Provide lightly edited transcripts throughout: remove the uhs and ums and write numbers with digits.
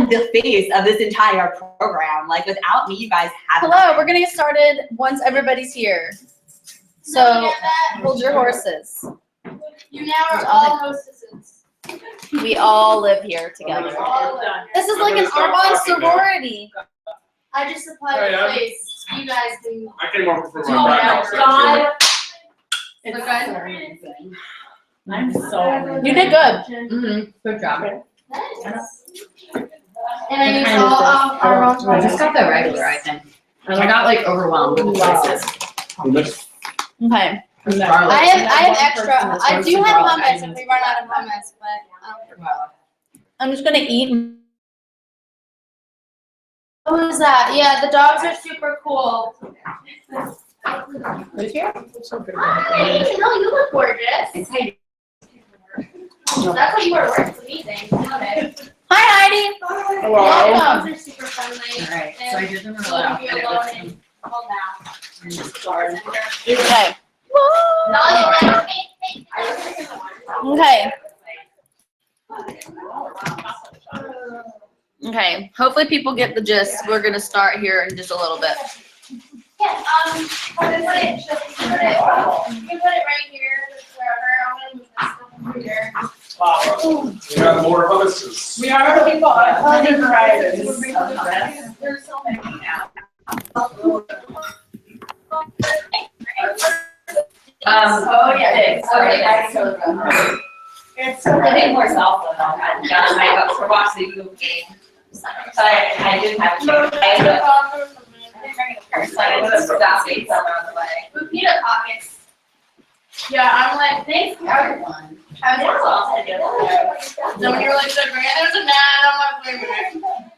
am the face of this entire program. Like, without me, you guys have. Hello, we're gonna get started once everybody's here. So hold your horses. You now are all hostesses. We all live here together. This is like an Arbonne sorority. I just supplied a place. You guys can. I came over for Oh my my background. It's amazing. I'm so. You did good. Mm-hmm. Good job. And I used all our I just got the regular, I think. And I got like overwhelmed with the choices. Okay. I have extra. I do have hummus if we run out of hummus, but I'm just gonna eat. what was that? Yeah, the dogs are super cool. Hi, no, you look gorgeous. That's what you were working with me thing. Okay. Hi, Heidi. The Welcome. dogs are super friendly. Alright, so I did them in a You row. won't be alone and hold down. Okay. Okay. Okay. Hopefully people get the gist. We're gonna start here in just a little bit. Yeah, you put it right here, just wherever. I'm gonna move this stuff over here. We got more hummuses. We are people of other varieties of this. There's so many now. Oh, yeah, it is. Okay, that's so good. It's I think more salsa though. I got my up for watching the Google game. So I didn't have to. I ended up stopping somewhere on the way. Pita pockets. Yeah, I'm like, thanks, everyone. I was so when you were like, so great, there's a gnat, I'm like, wait a minute.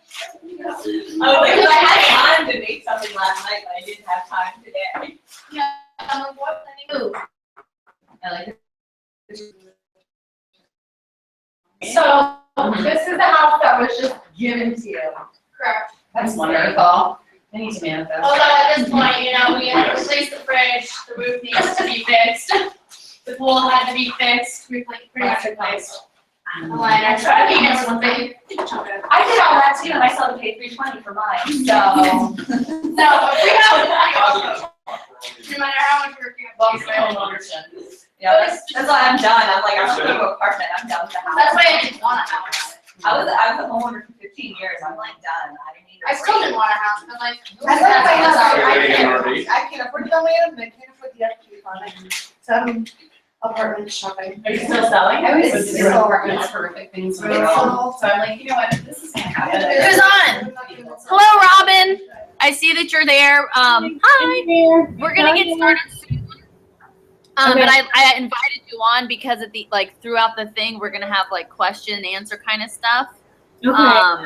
Oh, because I had time to make something last night, but I didn't have time today. Yeah, I'm like, what can I do? I like it. So, this is the house that was just given to you. Correct. That's wonderful. I need to manifest. Although at this point, you know, we had to replace the fridge, the roof needs to be fixed. The pool had to be fixed, pretty much replaced. The liner, so I think it's something. I did all that too, and I still had to pay $320 for mine, so. No, but we have, no matter how much work you have to do. Yeah, that's why I'm done. I'm like, I'm not going to apartment. I'm done with the house. That's why I didn't want a house. I was a homeowner for 15 years. I'm like done. I didn't need. I still didn't want a house, but like. I love my house, RV. I can't afford to build my own, but I can't afford the upkeep on it. So I'm apartment shopping. Are you still selling? I was It's still apartments, horrific things. So I'm like, you know what? This is gonna happen. Who's on? Hello, Robin. I see that you're there. Hi. We're gonna get started soon. But I invited you on because at the throughout the thing we're gonna have like question and answer kind of stuff. Okay.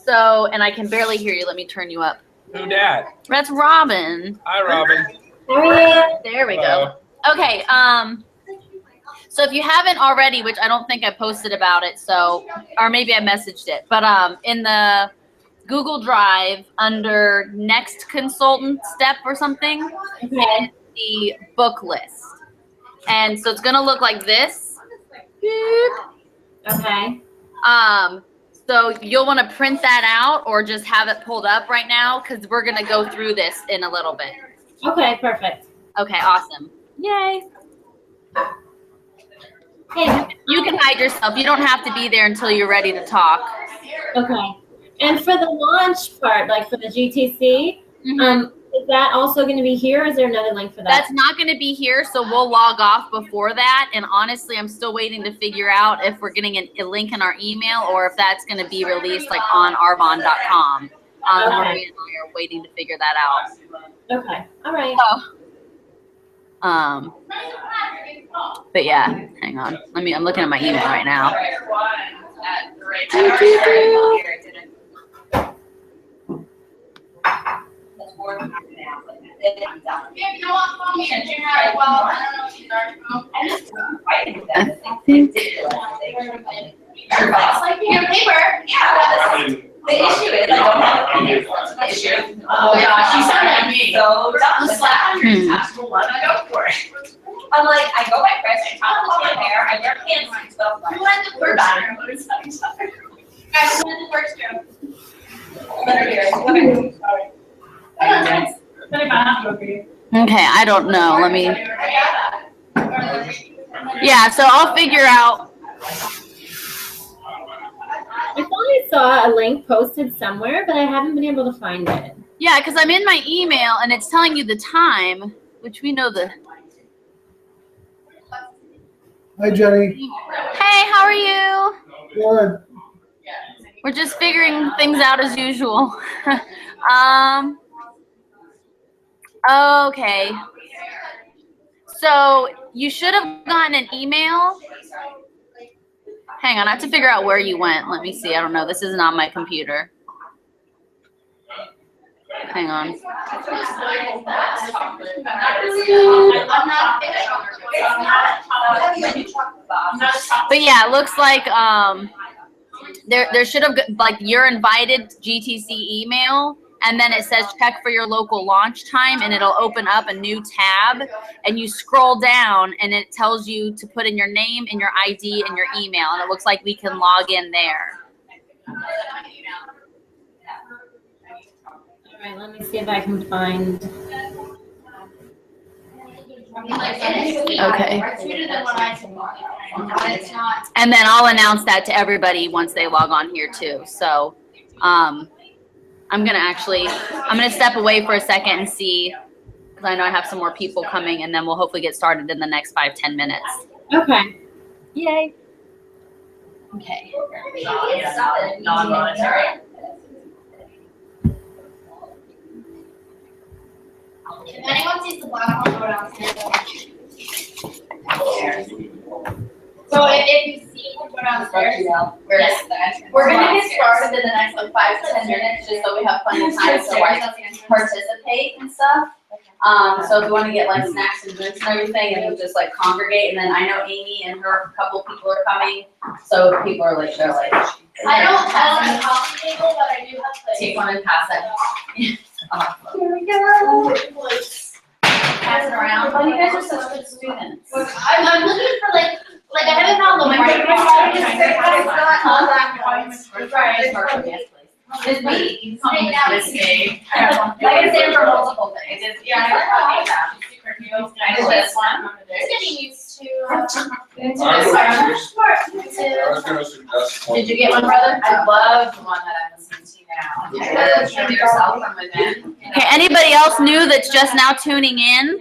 So and I can barely hear you. Let me turn you up. Who dat? That's Robin. Hi, Robin. There we go. Okay. So if you haven't already, which I don't think I posted about it, so or maybe I messaged it, but in the Google Drive under next consultant step or something, and the book list. And so it's gonna look like this. Okay. So you'll want to print that out or just have it pulled up right now because we're gonna go through this in a little bit. Okay, perfect. Okay, awesome. Yay. Hey, You can hide yourself. You don't have to be there until you're ready to talk. okay. And for the launch part, like for the GTC, is that also going to be here? Or is there another link for that? That's not going to be here, so we'll log off before that. And honestly, I'm still waiting to figure out if we're getting a link in our email or if that's going to be released like on arbonne.com. Maria and I are waiting to figure that out. Okay. All right. But yeah, hang on. I'm looking at my email right now. Yeah, you know what, phone me and you have, well, I don't know if she's already home. It's like, your paper. I mean, The issue is I don't have a issue. Oh, gosh, you sound like me. So I'm dumb. slap your taxable one, I go for it. I'm like, I go by fresh, I talk about my hair, I wear pants and stuff like You went to the bathroom. Guys, who did the first two? Better here. Okay, sorry. Okay, I don't know. Let me. I got that. Yeah, so I'll figure out. I thought I saw a link posted somewhere, but I haven't been able to find it. Yeah, because I'm in my email and it's telling you the time, which we know the. Hi, Jenny. Hey, how are you? Good. We're just figuring things out as usual. Okay. So you should have gotten an email. Hang on, I have to figure out where you went. Let me see. I don't know. This isn't on my computer. Hang on. But yeah, it looks like there should have like your invited GTC email, and then it says check for your local launch time, and it'll open up a new tab, and you scroll down and it tells you to put in your name and your ID and your email, and it looks like we can log in there. All right, let me see if I can find. Okay. It's not. And then I'll announce that to everybody once they log on here too. So I'm gonna step away for a second and see, because I know I have some more people coming, and then we'll hopefully get started in the next 5-10 minutes. Okay. Yay. Okay. Non-monetary. If anyone sees the black one, go downstairs. So if you see him, go downstairs. Where's the entrance? We're gonna get started in the next like 5 to 10 minutes, just so we have plenty of time to like participate and stuff. So if you wanna get like snacks and drinks and everything, and we'll just like congregate, and then I know Amy and her couple people are coming, so people are like, they're like. I don't have a coffee table, but I do have plates. Take one and pass it. Here we go. Pass it around. Oh, you guys are such good students. I'm looking for like I haven't found the It's me. You can call me It's me. I can stand for multiple things. I'm just getting used to. I was gonna suggest. Did you get one, brother? I love the one that I'm listening to now. Show yourself from within. Okay, anybody else new that's just now tuning in?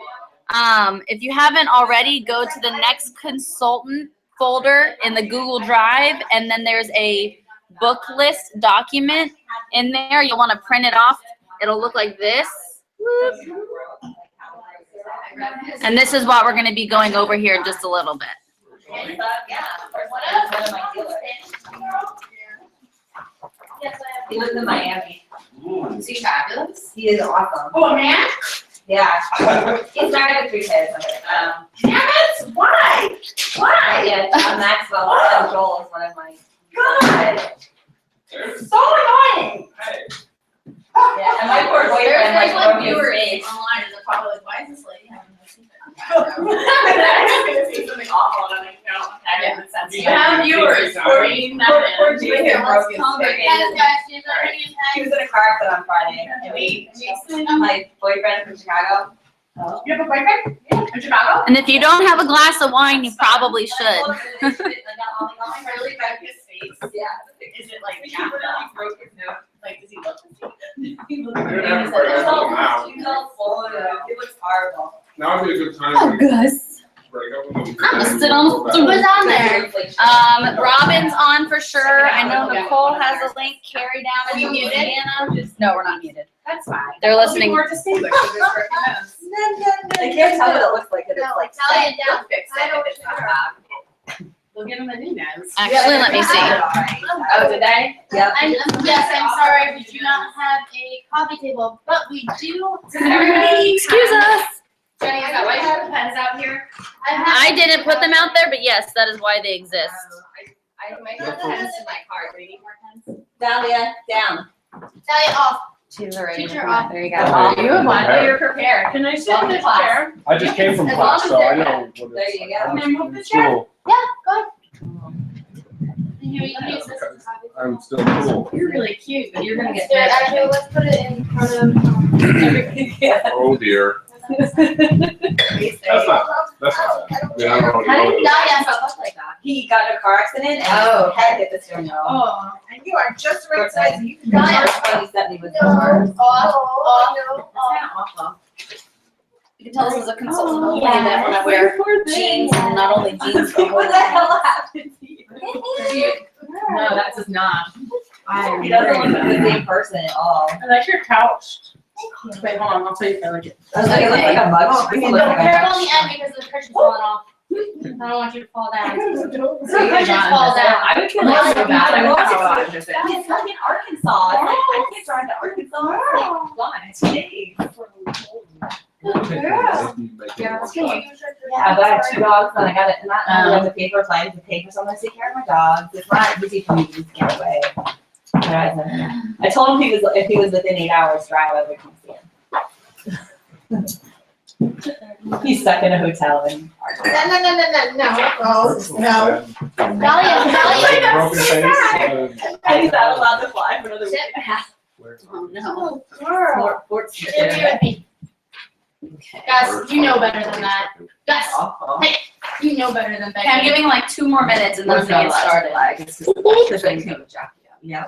If you haven't already, go to the next consultant folder in the Google Drive, and then there's a book list document in there. You'll want to print it off. It'll look like this. And this is what we're going to be going over here in just a little bit. He lives in Miami. Is he fabulous? He is awesome. Oh, man. Yeah. He's married to 3 kids. Why? Why? Yeah, John Maxwell and Joel is one of my. God. So annoying. Yeah, and my poor boyfriend like There's broke his viewers face. online, and they're probably like, why is this lady having this? Something awful and You have viewers. Poor Jason broke his face. Yes, guys, do you know any He was in a car accident on Friday, and my boyfriend from Chicago. You have a boyfriend? Yeah. In Chicago? And if you don't have a glass of wine, you probably should. Really bad his face. Yeah. Is it like jacked up? broke his nose. Like, does he look? He looks You're gonna have to break that one now. He looks horrible. Now would be a good time. Gus. Break up with them. I'm gonna sit on the Who's on there? Robin's on for sure. I know Nicole has a link. Carrie down Are you in muted? Louisiana. No, we're not muted. That's fine. They're listening. More distinguished. with this working nose. I can't tell what it looks like. It's No, like. Italian down. Fix I it don't if it's not bad. We'll give him a new nose. Actually, let me see. Oh, did they? Yep. Yes, I'm sorry, we do not have a coffee table, but we do. Everybody. Excuse us. Jenny, is that why you have the pens out here? I didn't put them out there, but yes, that is why they exist. I might have pens in my car. Do you need more pens? Dahlia, down. Tally off. Two already. Teacher off. There you Oh, go. you have one. You're prepared. Can I sit in this chair? I just came from As long class, as so I they're- know what There it's you like. go. Can I move the chair? School. Yeah, go ahead. Here, you can use this as a copy. I'm still cool. You're really cute, but you're gonna get. Let's do it. Actually, let's put it in front of. Oh dear. That's not. I mean, I don't know. How did he Yeah, yeah. look like that? He got in a car accident and Oh. his head hit the steering wheel. Oh, and you are just the right size. You can. The first one he said he was No. born. Oh, That's kind of awful. You can tell this is a consultant Oh, only that when I wear jeans, and not only jeans, but What the hell happened to you? No, that's just not. He doesn't look like the same person at all. I like your couch. Wait, hold on, I'll tell you if I like it. I was like, it looks like a mug. It looks like a Careful on mug. the end because the cushion's falling off. I don't want you to fall down. oh. The cushions fall down. I would feel like so bad. I would have to go out and visit. It's like in Arkansas. It's like, I can't drive to Arkansas. It's like, why? 2 days. Yeah, but I have 2 dogs and I got it, not only on the paper, so I have to pay for someone to take care of my dogs. It's not easy for me to just get away. I told him if he was within 8 hours drive, I would come see him. He's stuck in a hotel in No. Oh, no. Dahlia, Broken face. and he's not allowed to fly for another week. oh no. Fort Give me with me. Guys, you know better than that. Guys, hey, you know better than Okay, I'm Becky. giving like 2 more minutes and then I'm gonna get started. Yeah.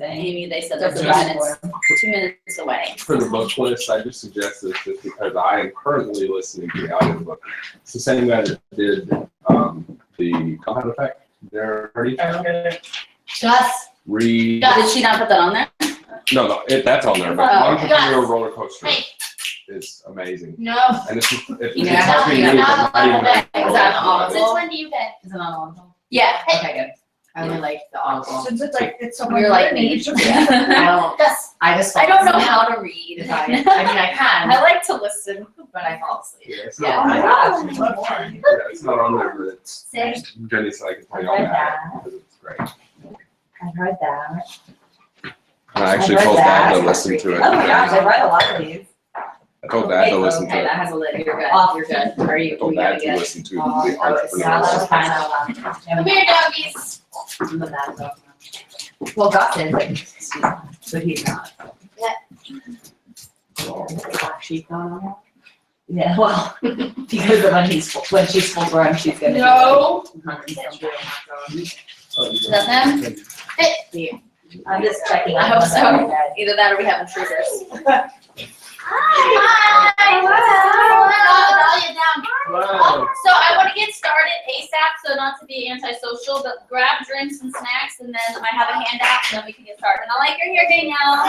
Amy, they said they're That's 2 about minutes, 2 minutes away. For the book list, I just suggest this just because I am currently listening to the audiobook. It's the same guy that did the Compound Effect. There, already Gus, read. Did she not put that on there? No, that's on there. But Oh. Entrepreneur Roller Coaster hey, is amazing. no. And it's if You it's can tell helping me you, you're it's not not even. allowed to- gonna- Since when do you bed? Is it on Audible? Yeah. Okay, good. I only like the Audible. Since it's like, it's so. You're like me. I don't, Gus, I just. I don't know how to read. If I mean, I can, I like to listen. but I fall asleep. Yeah, it's Yeah, not on my there. gosh. Yeah, it's not on there, but it's. Say. Jenny said I can tell you all I read about that. it because it's great. I heard that. I actually I read told that. Dad to listen to it. Oh my gosh, I read a lot of these. I told Dad to listen to Okay, it. that has a lid, you're good, Oh, you're good. Are I you, told we Dad gotta to get? listen to Oh, the that was Entrepreneur. kind of, Come here, doggies. I'm the bad dog. Well, Gus is, but he's not. Black sheep going on. Yeah, well, because of when she's full grown, she's gonna. No. That's him? I'm just checking. I hope so. so. Either that or we have intruders. Hi. Dahlia down. Wow. So I want to get started ASAP, so not to be antisocial, but grab drinks and snacks, and then I have a handout, and then we can get started. And I like your hair, Danielle.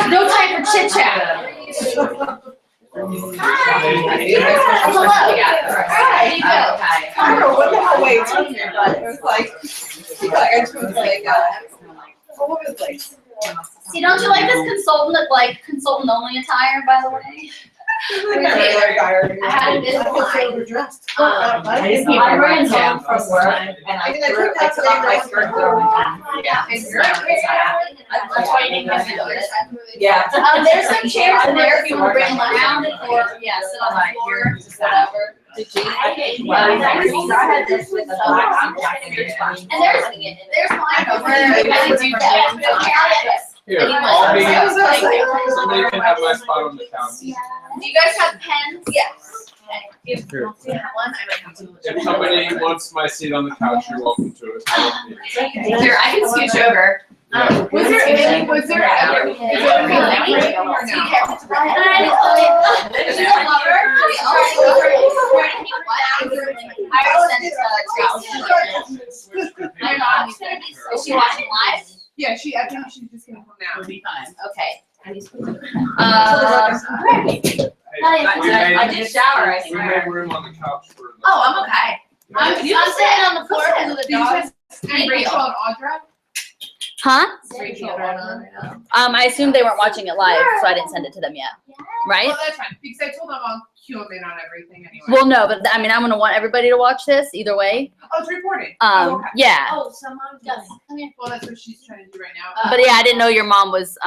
No time for chit chat. Hello. There you go. I don't know what the hell way it took me, but it was like, I just was like, all over the place. See, don't you like this consultant only attire, by the way? I had a bit of feel time. overdressed. I ran home from work and I I mean, I threw, took I that took off my today, skirt and threw it on. Yeah. That's why you need to Yeah. There's some chairs in there if you want to bring them around or, yeah, sit on the floor, just whatever. I had this with a black jacket. And there's mine over there. I do that. Here, I'll be, somebody can have my spot on the couch. Do you guys have pens? Yes. Here. Do you have one? I might have to. If somebody wants my seat on the couch, you're welcome to it. Here, I can scooch over. Yeah. Was there any, was there ever, is there any like or no? Is she watching live? Yeah, I think she's just gonna come out. It'll be fine. Okay. Hey, I did shower, I We swear. made room on the couch for the. Oh, I'm okay. I'm sitting on the floor because of the Do you dogs. guys, Rachel and Audra? Huh? Rachel and Audra. I assumed they weren't watching it live, so I didn't send it to them yet. Right? Well, that's fine, because I told them I'll cue them in on everything anyway. Well, no, but I mean, I'm gonna want everybody to watch this either way. Oh, it's recorded. Oh, okay. Yeah. Oh, someone. Yes. Come here. Well, that's what she's trying to do right now. But yeah, I didn't know your mom was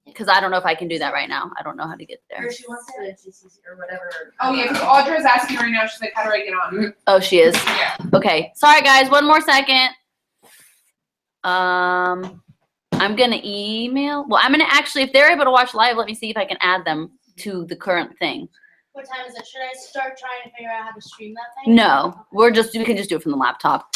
because I don't know if I can do that right now. I don't know how to get there. Or she wants to do GCC or whatever. Oh, yeah, because Audra's asking right now, she's like, how do I get on? Oh, she is. Yeah. Okay. Sorry, guys. One more second. I'm gonna email. Well, I'm gonna actually, if they're able to watch live, let me see if I can add them to the current thing. What time is it? Should I start trying to figure out how to stream that thing? No, we can just do it from the laptop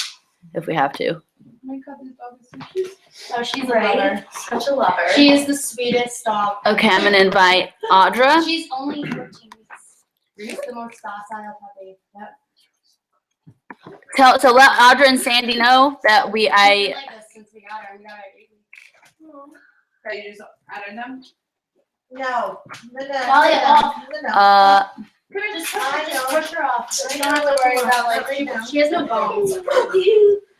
if we have to. Oh my God, this dog is so cute. Oh, she's a Right. lover. Such a lover. She is the sweetest dog. Okay, I'm gonna invite Audra. She's only 14 weeks. She's the most docile puppy. Yep. So let Audra and Sandy know that She's been like this since we got her. We got her at 8 weeks. Are you just adding them? No. Molly, off. uh Come here, just push her off. You don't have to worry about like she has no bones.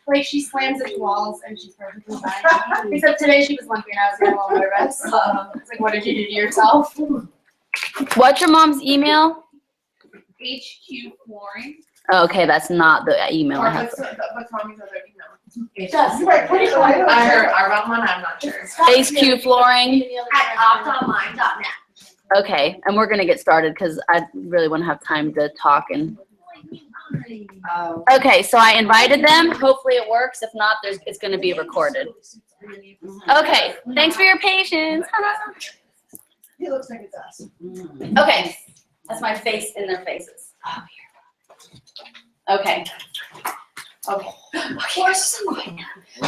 Like she slams into walls and she's perfectly fine. Except today she was limping. I was getting a little nervous. It's like, what did you do to yourself? what's your mom's email? HQ Flooring. Oh, okay, that's not the email I Or have. what's mommy's other email? I heard our wrong one, I'm not sure. HQ Flooring. At optonline.net. Okay, and we're gonna get started because I really want to have time to talk and. Oh. Okay, so I invited them. Hopefully it works. If not, it's gonna be recorded. Okay, thanks for your patience. He looks like it's us. Okay, that's my face in their faces. Okay. Okay.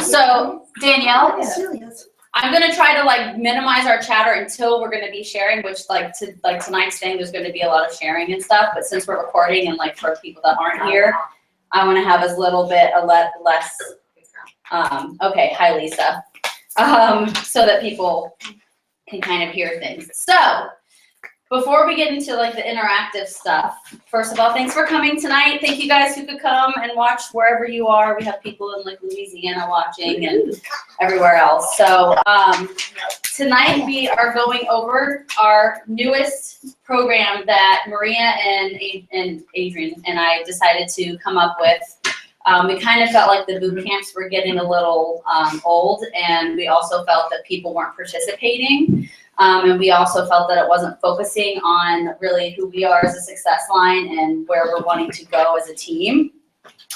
So Danielle, I'm gonna try to like minimize our chatter until we're gonna be sharing, which like tonight's thing, there's gonna be a lot of sharing and stuff. But since we're recording and like for people that aren't here, I want to have as little bit less. Okay, hi Lisa. So that people can kind of hear things. So before we get into like the interactive stuff, first of all, thanks for coming tonight. Thank you guys who could come and watch wherever you are. We have people in like Louisiana watching and everywhere else. So tonight we are going over our newest program that Maria and Adrian and I decided to come up with. We kind of felt like the boot camps were getting a little old, and we also felt that people weren't participating. And we also felt that it wasn't focusing on really who we are as a success line and where we're wanting to go as a team.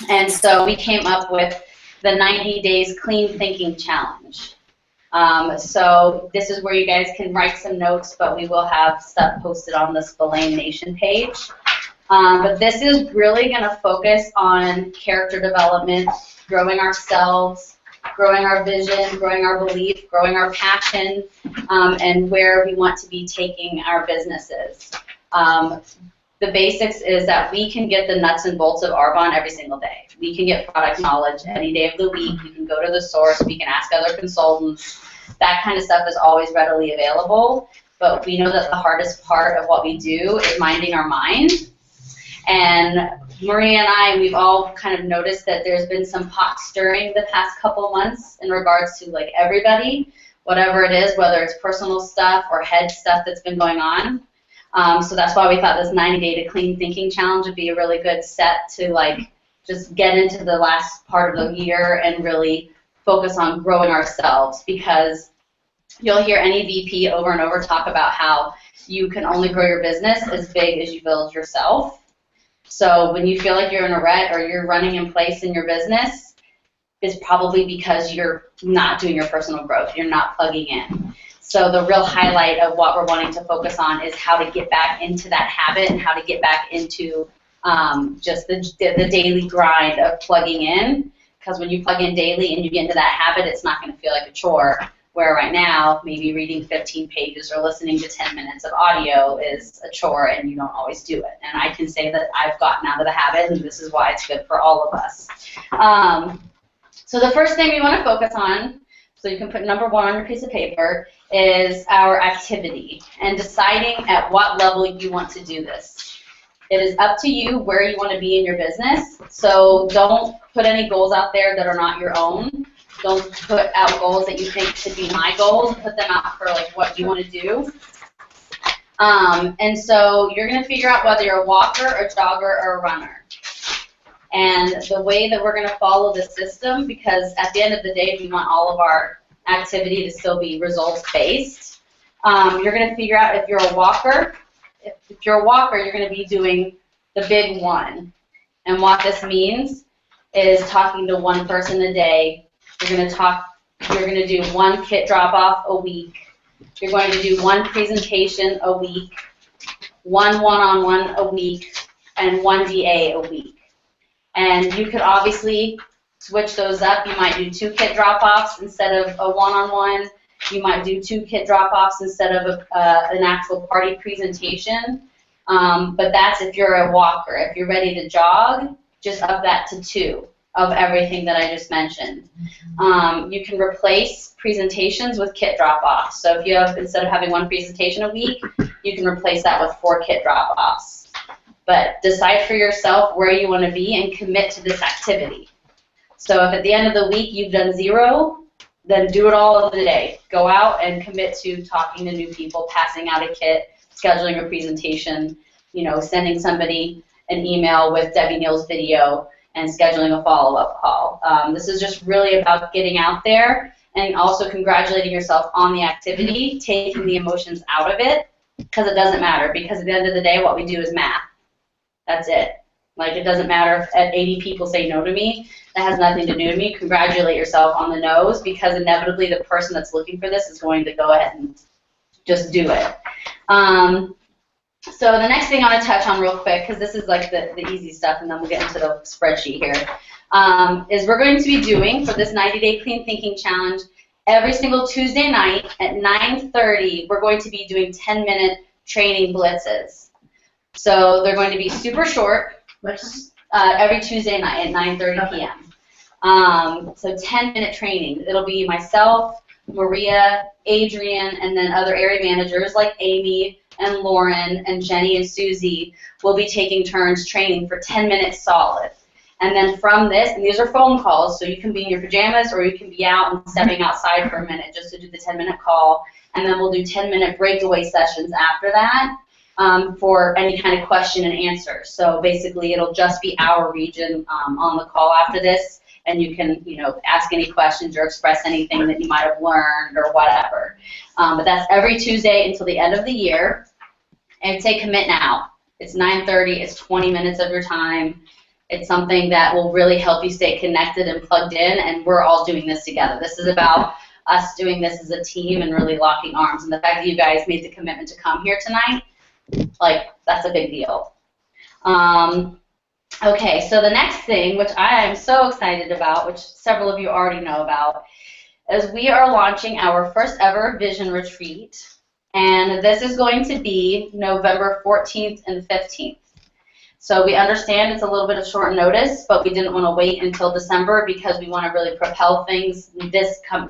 And so we came up with the 90 Days Clean Thinking Challenge. So this is where you guys can write some notes, but we will have stuff posted on the Spillane Nation page. But this is really going to focus on character development, growing ourselves, growing our vision, growing our belief, growing our passion, and where we want to be taking our businesses. The basics is that we can get the nuts and bolts of Arbonne every single day. We can get product knowledge any day of the week. We can go to the source. We can ask other consultants. That kind of stuff is always readily available. But we know that the hardest part of what we do is minding our mind. And Maria and I, we've all kind of noticed that there's been some pot stirring the past couple months in regards to like everybody, whatever it is, whether it's personal stuff or head stuff that's been going on. So that's why we thought this 90-day to clean thinking challenge would be a really good set to like just get into the last part of the year and really focus on growing ourselves, because you'll hear any VP over and over talk about how you can only grow your business as big as you build yourself. So when you feel like you're in a rut or you're running in place in your business, it's probably because you're not doing your personal growth. You're not plugging in. So the real highlight of what we're wanting to focus on is how to get back into that habit and how to get back into just the daily grind of plugging in. Because when you plug in daily and you get into that habit, it's not going to feel like a chore. Where right now, maybe reading 15 pages or listening to 10 minutes of audio is a chore and you don't always do it. And I can say that I've gotten out of the habit, and this is why it's good for all of us. So the first thing we want to focus on, so you can put number 1 on your piece of paper, is our activity and deciding at what level you want to do this. It is up to you where you want to be in your business. So don't put any goals out there that are not your own. Don't put out goals that you think should be my goals. Put them out for like what you want to do. And so you're going to figure out whether you're a walker, a jogger, or a runner. And the way that we're going to follow the system, because at the end of the day, we want all of our activity to still be results-based. You're gonna figure out if you're a walker. If you're a walker, you're gonna be doing the big one. And what this means is talking to one person a day. You're gonna do one kit drop-off a week. You're going to do one presentation a week, one one-on-one a week, and one DA a week. And you could obviously switch those up. You might do 2 kit drop-offs instead of a one-on-one. You might do 2 kit drop-offs instead of an actual party presentation. But that's if you're a walker. If you're ready to jog, just up that to 2 of everything that I just mentioned. You can replace presentations with kit drop-offs. So if you have, instead of having 1 presentation a week, you can replace that with 4 kit drop-offs. But decide for yourself where you want to be and commit to this activity. So if at the end of the week you've done 0, then do it all of the day. Go out and commit to talking to new people, passing out a kit, scheduling a presentation, you know, sending somebody an email with Debbie Neal's video, and scheduling a follow-up call. This is just really about getting out there and also congratulating yourself on the activity, taking the emotions out of it, because it doesn't matter. Because at the end of the day, what we do is math. That's it. Like, it doesn't matter if 80 people say no to me. That has nothing to do with me. Congratulate yourself on the no's, because inevitably the person that's looking for this is going to go ahead and just do it. So the next thing I want to touch on real quick, because this is like the easy stuff, and then we'll get into the spreadsheet here, is we're going to be doing, for this 90-day clean thinking challenge, every single Tuesday night at 9:30, we're going to be doing 10-minute training blitzes. So they're going to be super short, every Tuesday night at 9:30 p.m. So 10-minute training. It'll be myself, Maria, Adrian, and then other area managers like Amy and Lauren and Jenny and Susie will be taking turns training for 10 minutes solid. And then from this, and these are phone calls, so you can be in your pajamas or you can be out and stepping outside for a minute just to do the 10-minute call. And then we'll do 10-minute breakaway sessions after that for any kind of question and answer. So basically, it'll just be our region on the call after this, and you can, you know, ask any questions or express anything that you might have learned or whatever. But that's every Tuesday until the end of the year. And say commit now. It's 9:30. It's 20 minutes of your time. It's something that will really help you stay connected and plugged in, and we're all doing this together. This is about us doing this as a team and really locking arms. And the fact that you guys made the commitment to come here tonight, like, that's a big deal. Okay, so the next thing, which I am so excited about, which several of you already know about, is we are launching our first ever Vision Retreat. And this is going to be November 14th and 15th. So we understand it's a little bit of short notice, but we didn't want to wait until December because we want to really propel things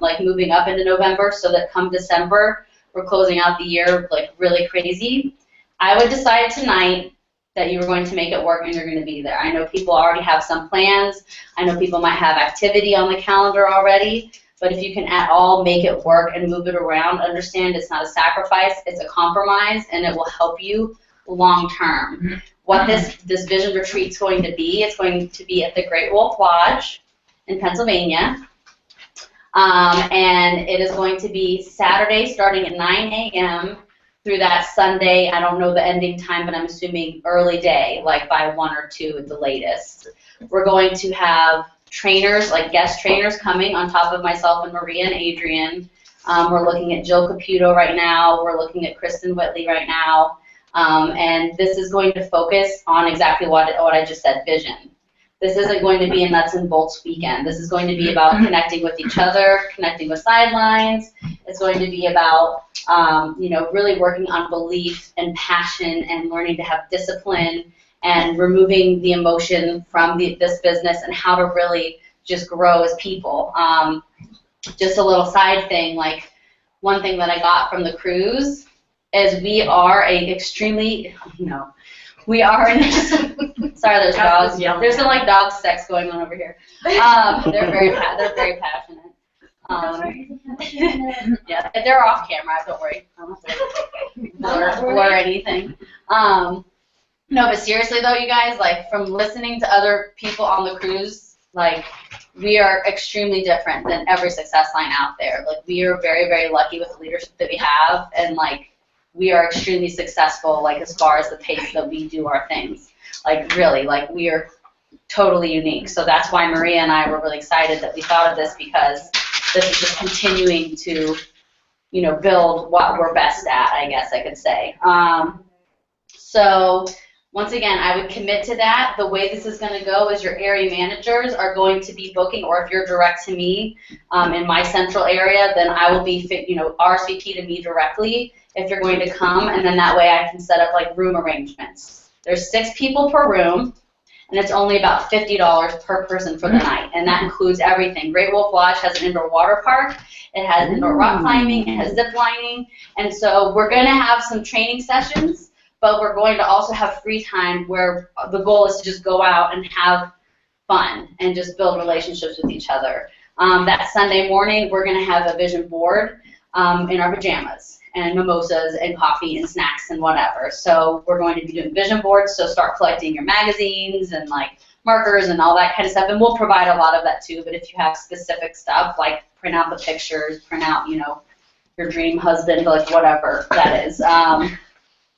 like moving up into November, so that come December, we're closing out the year like really crazy. I would decide tonight that you were going to make it work and you're going to be there. I know people already have some plans. I know people might have activity on the calendar already. But if you can at all make it work and move it around, understand it's not a sacrifice, it's a compromise, and it will help you long term. What this Vision Retreat is going to be, it's going to be at the Great Wolf Lodge in Pennsylvania. And it is going to be Saturday starting at 9 a.m. through that Sunday. I don't know the ending time, but I'm assuming early day, like by 1 or 2 at the latest. We're going to have trainers, like guest trainers, coming on top of myself and Maria and Adrian. We're looking at Jill Caputo right now. We're looking at Kristen Whitley right now. And this is going to focus on exactly what I just said, vision. This isn't going to be a nuts and bolts weekend. This is going to be about connecting with each other, connecting with sidelines. It's going to be about you know, really working on belief and passion and learning to have discipline and removing the emotion from this business and how to really just grow as people. Just a little side thing, like one thing that I got from the cruise is we are sorry, there's dogs. There's some like dog sex going on over here. They're very passionate. Yeah, they're off camera. Don't worry. I don't have to blur anything. No, but seriously though, you guys, like from listening to other people on the cruise, like we are extremely different than every success line out there. Like, we are very, very lucky with the leadership that we have, and like, we are extremely successful, like, as far as the pace that we do our things. Like, really, like, we are totally unique. So that's why Maria and I were really excited that we thought of this, because this is just continuing to, you know, build what we're best at, I guess I could say. So once again, I would commit to that. The way this is going to go is your area managers are going to be booking, or if you're direct to me in my central area, then I will be, you know, RSVP to me directly if you're going to come, and then that way I can set up like room arrangements. There's 6 people per room, and it's only about $50 per person for the night, and that includes everything. Great Wolf Lodge has an indoor water park, it has indoor rock climbing, it has zip lining, and so we're going to have some training sessions, but we're going to also have free time where the goal is to just go out and have fun and just build relationships with each other. That Sunday morning, we're going to have a vision board in our pajamas, and mimosas and coffee and snacks and whatever. So we're going to be doing vision boards, so start collecting your magazines and like markers and all that kind of stuff, and we'll provide a lot of that too. But if you have specific stuff, like print out the pictures, print out, you know, your dream husband, like whatever that is.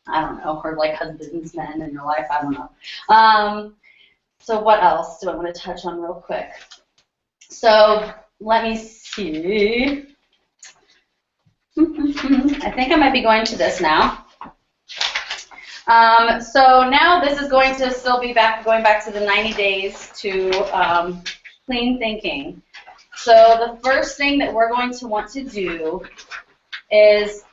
I don't know, or like husbands, men in your life, I don't know. So what else do I want to touch on real quick? So let me see. I think I might be going to this now. So now this is going to still be going back to the 90 days to clean thinking. So the first thing that we're going to want to do is,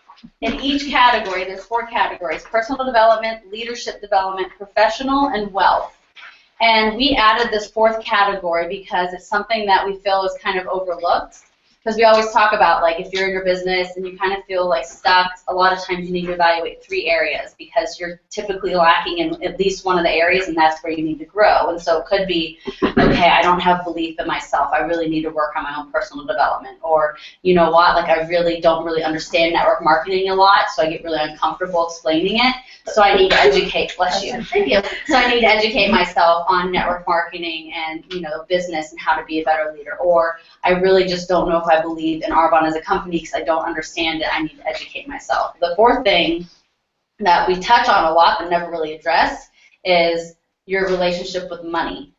in each category, there's 4 categories: personal development, leadership development, professional, and wealth. And we added this 4th category because it's something that we feel is kind of overlooked. Because we always talk about, like, if you're in your business and you kind of feel like stuck, a lot of times you need to evaluate 3 areas because you're typically lacking in at least one of the areas, and that's where you need to grow. And so it could be, okay, I don't have belief in myself. I really need to work on my own personal development. Or, you know what, like, I really don't understand network marketing a lot, so I get really uncomfortable explaining it. So I need to educate, bless you. Thank you. So I need to educate myself on network marketing and, you know, business and how to be a better leader. Or I really just don't know if I believe in Arbonne as a company because I don't understand it. I need to educate myself. The 4th thing that we touch on a lot but never really address is your relationship with money.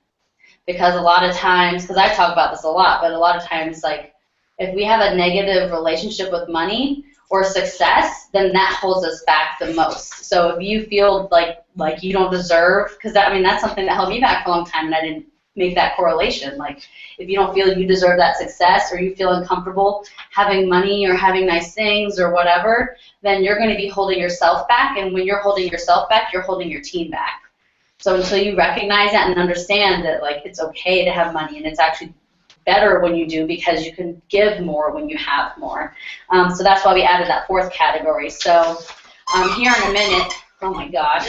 Because a lot of times, because I talk about this a lot, but a lot of times, like, if we have a negative relationship with money or success, then that holds us back the most. So if you feel like you don't deserve, because I mean, that's something that held me back for a long time, and I didn't make that correlation. Like, if you don't feel you deserve that success, or you feel uncomfortable having money or having nice things or whatever, then you're going to be holding yourself back, and when you're holding yourself back, you're holding your team back. So until you recognize that and understand that, like, it's okay to have money, and it's actually better when you do, because you can give more when you have more. So that's why we added that 4th category. So here in a minute, oh my God.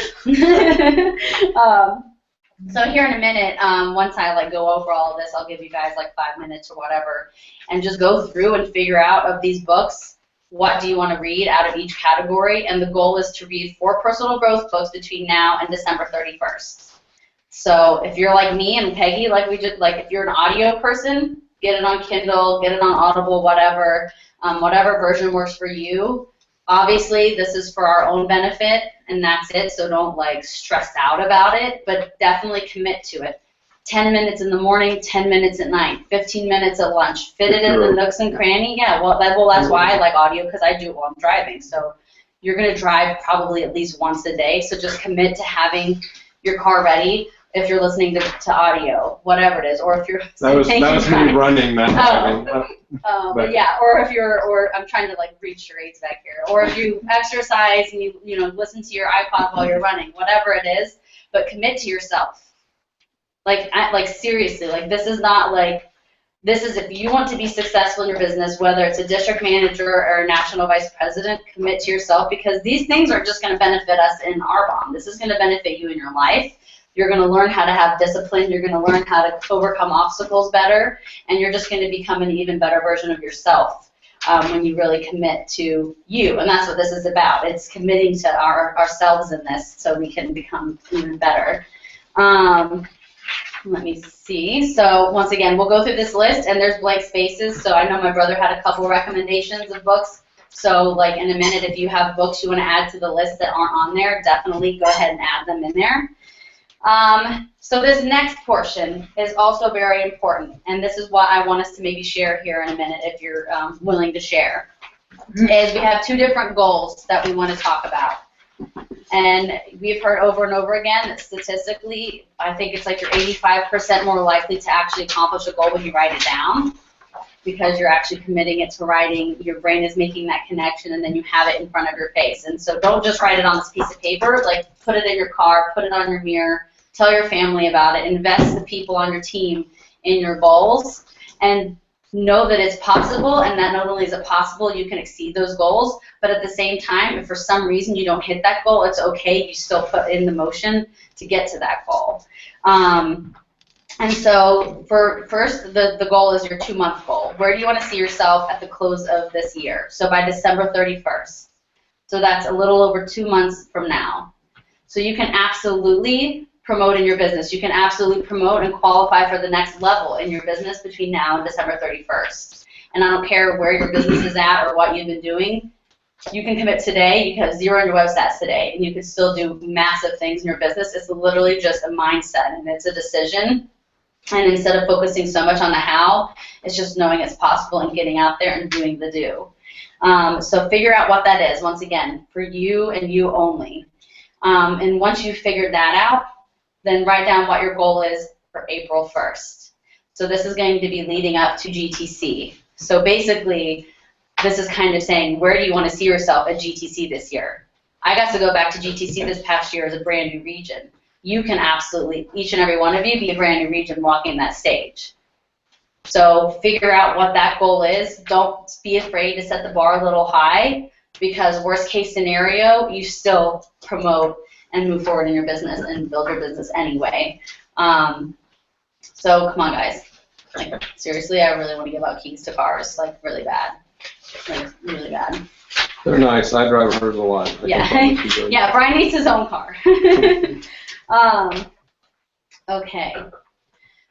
So here in a minute, once I like go over all of this, I'll give you guys like 5 minutes or whatever, and just go through and figure out of these books, what do you want to read out of each category, and the goal is to read 4 personal growth books between now and December 31st. So if you're like me and Peggy, like we just, like if you're an audio person, get it on Kindle, get it on Audible, whatever, whatever version works for you. Obviously, this is for our own benefit, and that's it, so don't like stress out about it, but definitely commit to it. 10 minutes in the morning, 10 minutes at night, 15 minutes at lunch. Fit it in the nooks and cranny. Yeah, well that's why I like audio, because I do it while I'm driving. So you're going to drive probably at least once a day, so just commit to having your car ready if you're listening to audio, whatever it is, or if you're that was me running that. But yeah, or I'm trying to like reach your aids back here, or if you exercise and you know listen to your iPod while you're running, whatever it is, but commit to yourself. Like seriously, like this is not like, this is if you want to be successful in your business, whether it's a district manager or a national vice president, commit to yourself, because these things are just going to benefit us in Arbonne. This is going to benefit you in your life. You're going to learn how to have discipline. You're going to learn how to overcome obstacles better, and you're just going to become an even better version of yourself when you really commit to you. And that's what this is about. It's committing to ourselves in this so we can become even better. let me see. So once again, we'll go through this list, and there's blank spaces. So I know my brother had a couple recommendations of books. So like in a minute, if you have books you want to add to the list that aren't on there, definitely go ahead and add them in there. So this next portion is also very important, and this is what I want us to maybe share here in a minute if you're willing to share, is we have two different goals that we want to talk about. And we've heard over and over again that statistically, I think it's like you're 85% more likely to actually accomplish a goal when you write it down, because you're actually committing it to writing. Your brain is making that connection, and then you have it in front of your face. And so don't just write it on this piece of paper. Like, put it in your car, put it on your mirror, tell your family about it, invest the people on your team in your goals, and know that it's possible, and that not only is it possible, you can exceed those goals, but at the same time, if for some reason you don't hit that goal, it's okay. You still put in the motion to get to that goal. And so for first, the goal is your 2-month goal. Where do you want to see yourself at the close of this year? So by December 31st. So that's a little over 2 months from now. So you can absolutely promote in your business. You can absolutely promote and qualify for the next level in your business between now and December 31st. And I don't care where your business is at or what you've been doing. You can commit today. You can have 0 on your web stats today, and you can still do massive things in your business. It's literally just a mindset, and it's a decision. And instead of focusing so much on the how, it's just knowing it's possible and getting out there and doing the do. So figure out what that is, once again, for you and you only. And once you've figured that out, then write down what your goal is for April 1st. So this is going to be leading up to GTC. So basically, this is kind of saying, where do you want to see yourself at GTC this year? I got to go back to GTC this past year as a brand new region. You can absolutely, each and every one of you, be a brand new region walking that stage. So figure out what that goal is. Don't be afraid to set the bar a little high, because worst case scenario, you still promote and move forward in your business and build your business anyway. So come on, guys. Like, seriously, I really want to give out keys to cars, like really bad. Like really bad. They're nice. I drive hers a lot. Yeah, yeah. Brian needs his own car. Okay.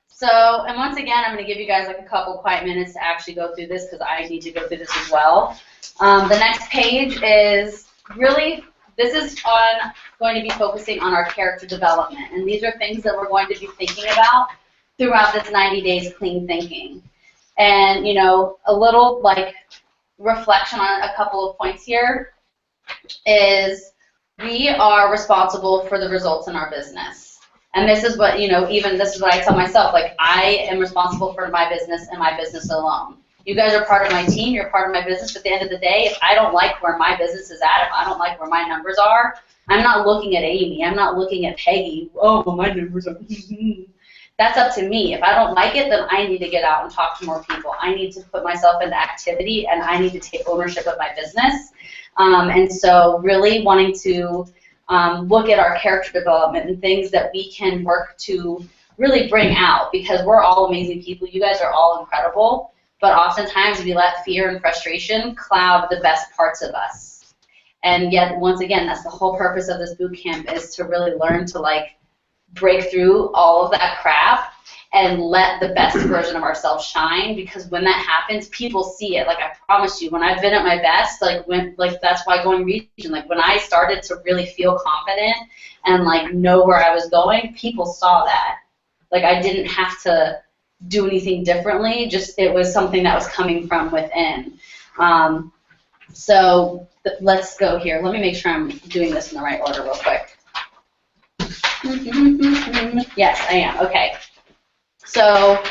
So, and once again, I'm going to give you guys like a couple quiet minutes to actually go through this, because I need to go through this as well. The next page is really, this is going to be focusing on our character development, and these are things that we're going to be thinking about throughout this 90 days clean thinking. And, you know, a little like reflection on a couple of points here is we are responsible for the results in our business. And this is what, you know, even this is what I tell myself, like, I am responsible for my business and my business alone. You guys are part of my team, you're part of my business, but at the end of the day, if I don't like where my business is at, if I don't like where my numbers are, I'm not looking at Amy, I'm not looking at Peggy, oh, well, my numbers are That's up to me. If I don't like it, then I need to get out and talk to more people. I need to put myself into activity, and I need to take ownership of my business. And so really wanting to look at our character development and things that we can work to really bring out, because we're all amazing people. You guys are all incredible, but oftentimes we let fear and frustration cloud the best parts of us. And yet, once again, that's the whole purpose of this boot camp, is to really learn to like break through all of that crap and let the best version of ourselves shine, because when that happens, people see it. Like, I promise you, when I've been at my best, that's why going region, like when I started to really feel confident and like know where I was going, people saw that. Like, I didn't have to do anything differently, just it was something that was coming from within. So let's go here. Let me make sure I'm doing this in the right order real quick. Yes, I am. Okay. So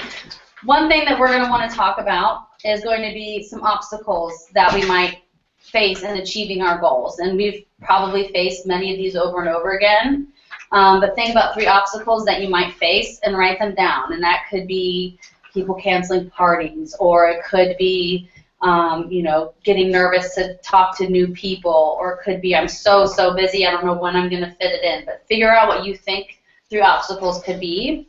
one thing that we're going to want to talk about is going to be some obstacles that we might face in achieving our goals. And we've probably faced many of these over and over again. But think about 3 obstacles that you might face and write them down. And that could be people canceling parties, or it could be you know, getting nervous to talk to new people, or it could be I'm so busy, I don't know when I'm going to fit it in. But figure out what you think 3 obstacles could be.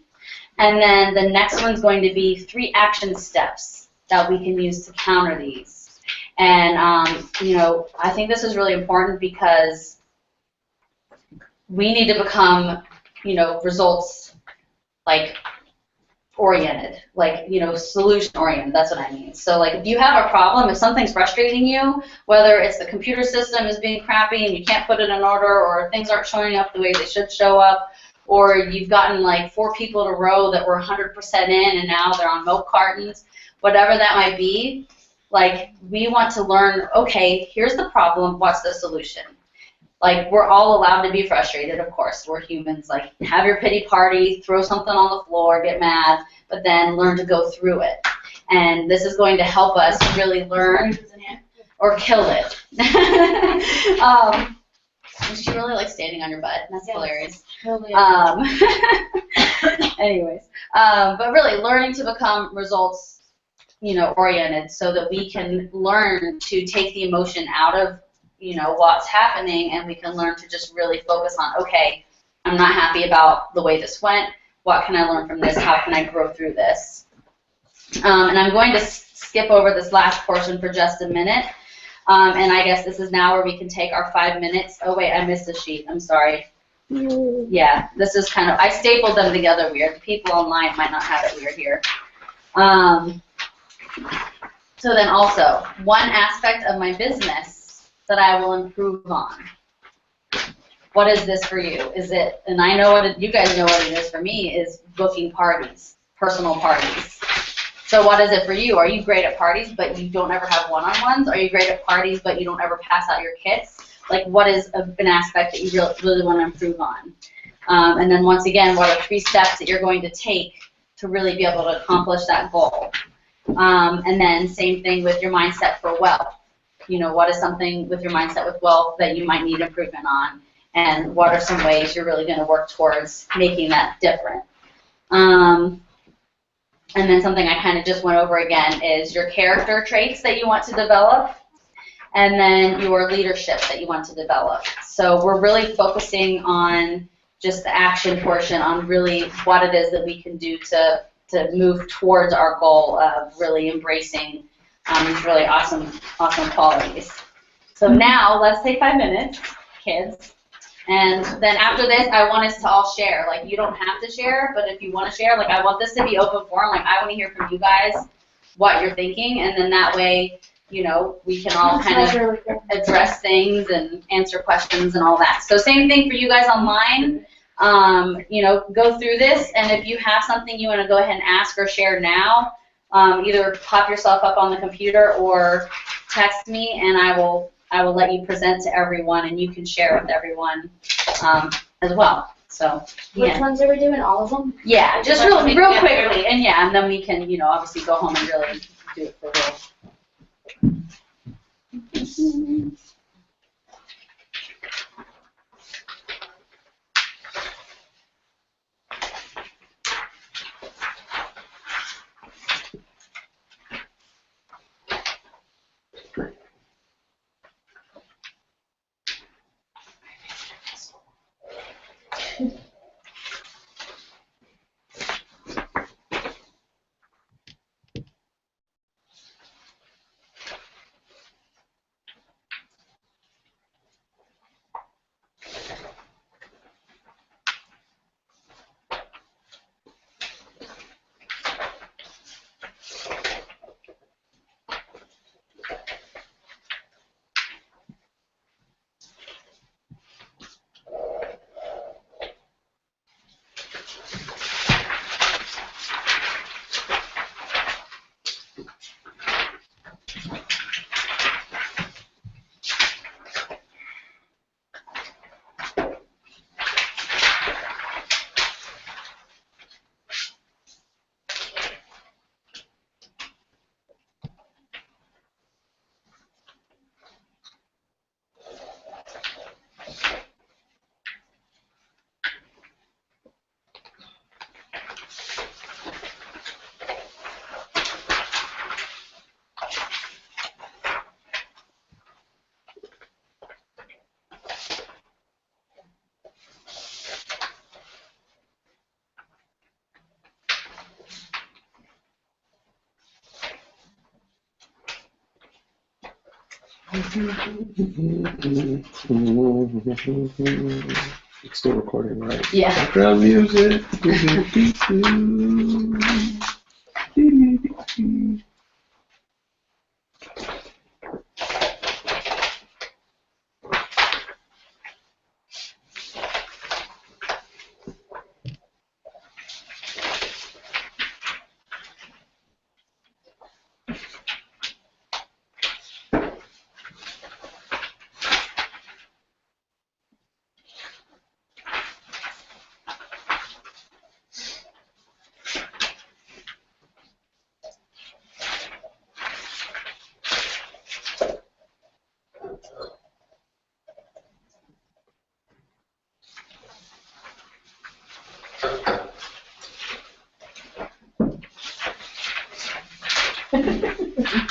And then the next one's going to be 3 action steps that we can use to counter these. And, you know, I think this is really important, because we need to become, you know, results, like oriented, like, you know, solution oriented. That's what I mean. So like if you have a problem, if something's frustrating you, whether it's the computer system is being crappy and you can't put it in order, or things aren't showing up the way they should show up, or you've gotten like 4 people in a row that were 100% in and now they're on milk cartons, whatever that might be, like we want to learn, okay, here's the problem, what's the solution? Like, we're all allowed to be frustrated, of course. We're humans. Like, have your pity party, throw something on the floor, get mad, but then learn to go through it. And this is going to help us really learn or kill it. She really likes standing on your butt. That's hilarious. Anyways, but really learning to become results, you know, oriented, so that we can learn to take the emotion out of, you know, what's happening, and we can learn to just really focus on, okay, I'm not happy about the way this went. What can I learn from this? How can I grow through this? And I'm going to skip over this last portion for just a minute. And I guess this is now where we can take our 5 minutes. Oh, wait, I missed a sheet. I'm sorry. Yeah, this is kind of, I stapled them together weird. The people online might not have it weird here. So then also, one aspect of my business that I will improve on. What is this for you? Is it, and I know what it, you guys know what it is for me, is booking parties, personal parties. So what is it for you? Are you great at parties but you don't ever have one-on-ones? Are you great at parties but you don't ever pass out your kits? Like, what is an aspect that you really want to improve on? And then once again, what are 3 steps that you're going to take to really be able to accomplish that goal? And then same thing with your mindset for wealth. You know, what is something with your mindset with wealth that you might need improvement on? And what are some ways you're really going to work towards making that different? And then something I kind of just went over again is your character traits that you want to develop, and then your leadership that you want to develop. So we're really focusing on just the action portion, on really what it is that we can do to move towards our goal of really embracing these really awesome qualities. So now let's take 5 minutes, kids. And then after this, I want us to all share. Like, you don't have to share, but if you want to share, like, I want this to be open forum. Like, I want to hear from you guys what you're thinking, and then that way, you know, we can all kind of address things and answer questions and all that. So same thing for you guys online. You know, go through this, and if you have something you want to go ahead and ask or share now, either pop yourself up on the computer or text me, and I will let you present to everyone, and you can share with everyone as well. So, yeah. Which ones are we doing? All of them? Yeah, just real quickly, and yeah, and then we can, you know, obviously go home and really do it for real. It's still recording, right? Yeah. Background music.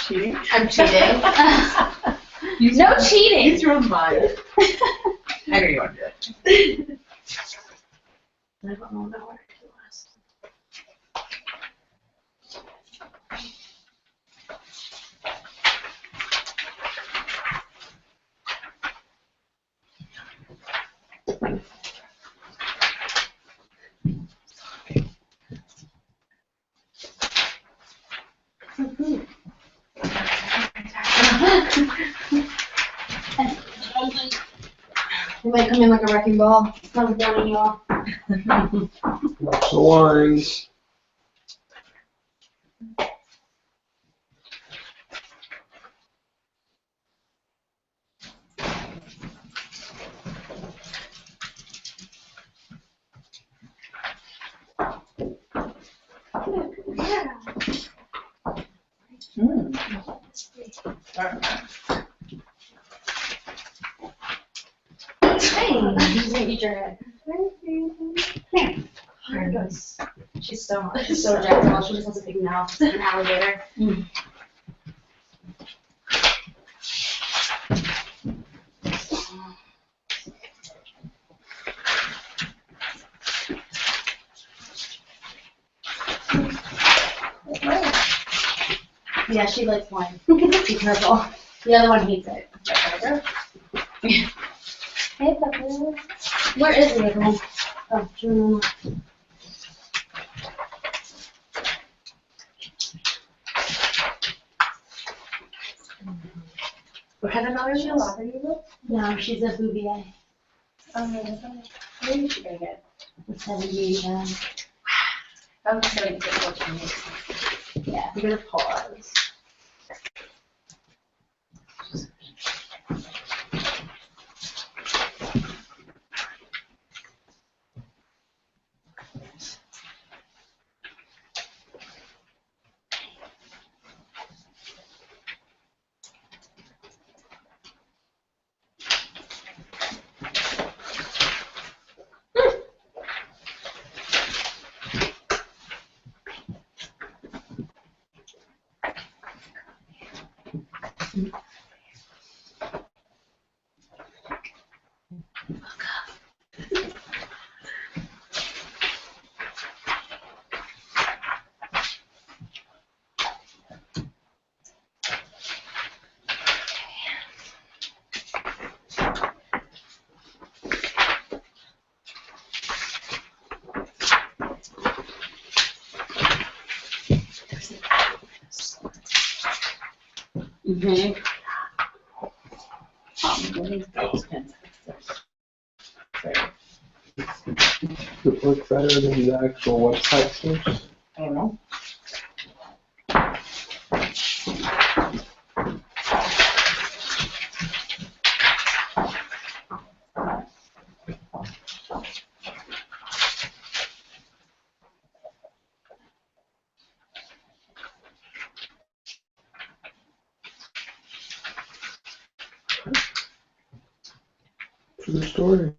Cheating? I'm cheating. No cheating. You threw mine. I know you want to do it. I don't know where to do last. You might come in like a wrecking ball. It's not warning you all. Watch the lines. Hey, eat your head. There it goes. She's so gentle. She just has a big mouth, like an alligator. Yeah, she likes wine. Be careful. The other one hates it. Hey, Pepper. Where is the other one? Oh, June. What kind of dog is she? A Labrador? No, she's a Bouvier. Maybe she can get. With 70, I'm just going to get what she needs. yeah. I'm going to pause. Mm-hmm. Does it look better than the actual website search? I don't know. True story.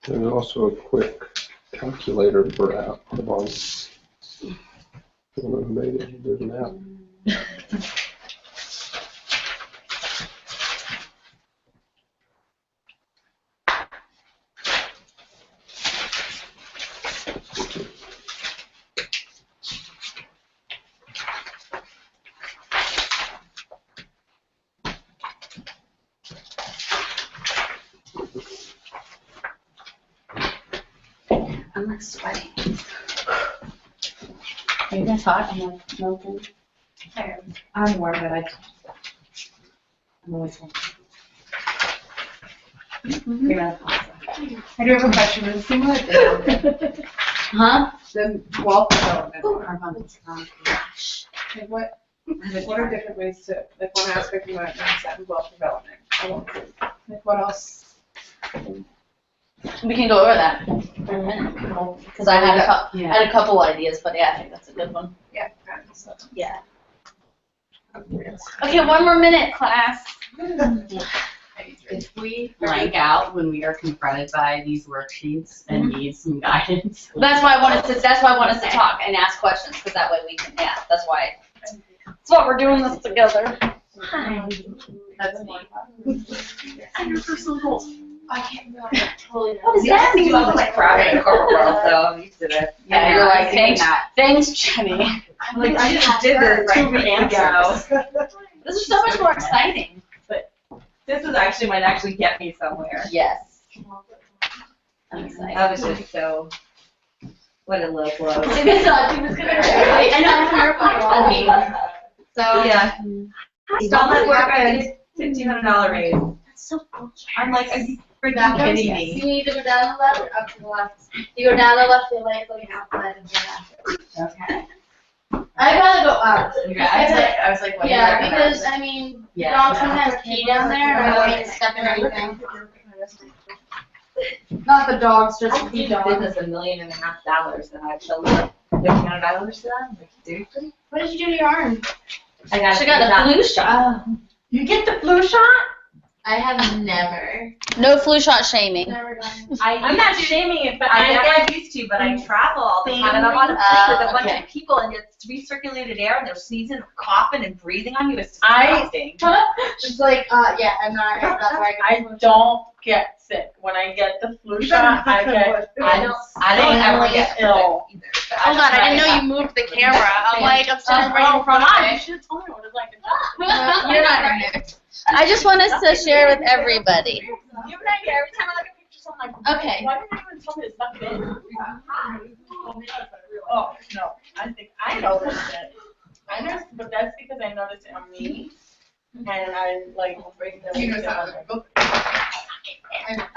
There's also a quick calculator for Audubon. Someone who made it, there's an app. I'm like sweating. Are you guys hot? I'm like melting. I'm warm, but I'm always warm. I do have a question. Does it seem like the wealth development or like what are different ways to, like one aspect of that mindset of wealth development? Like what else? We can go over that for a minute, because I had a couple ideas, but yeah, I think that's a good one. Yeah. Yeah. Okay, one more minute, class. If we blank out when we are confronted by these worksheets and need some guidance. That's why I wanted us to talk and ask questions, because that way we can, yeah, that's why. That's why we're doing this together. That's me. And your personal goals. I can't remember. Totally. What is that? You also like Friday in the corporate world, so I'm used to it. Yeah, you're like, saying thanks, Jenny. I'm like, I just did this 2 weeks ago. This is so much more exciting. This is actually might actually get me somewhere. Yes. I'm excited. I was just so, what a low blow. I know, I mean, So Yeah. Stop that work, I get $1,500 raise. that's so cool. I'm like, are you freaking that goes, kidding yes. me? You need to go down the left or up to the left. You go down the left, you'll like go half and go after. Okay. I'd rather go up. I was like, what do you Yeah, recommend? because I mean, Yeah. dogs sometimes pee down there, and I don't want to step in anything. Not the dogs, just I the did dogs. business $1.5 million, and I showed like $1,500 to them. Like, seriously? What did you do to your arm? I got She got a flu shot. You get the flu shot? I have never. No flu shot shaming. Never done. I'm not shaming it, but I never used to, but I travel all the time, and I'm on a plane with a bunch of people, and it's recirculated air, and they're sneezing, coughing, and breathing on you. It's disgusting. Just like, yeah, I'm not. That's why I don't get sick. When I get the flu shot, I don't ever get ill. either. Oh God, I didn't know you moved the camera. I'm like, I'm standing right in front of You it. should have told me what it's like. You're not in there. I just want us to share with everybody. You and I, every time I look at pictures, I'm like, Okay. why didn't you even tell me it's not good? Oh, no, I think I noticed it. I noticed, but that's because I noticed it on me. And I like break the. You know something.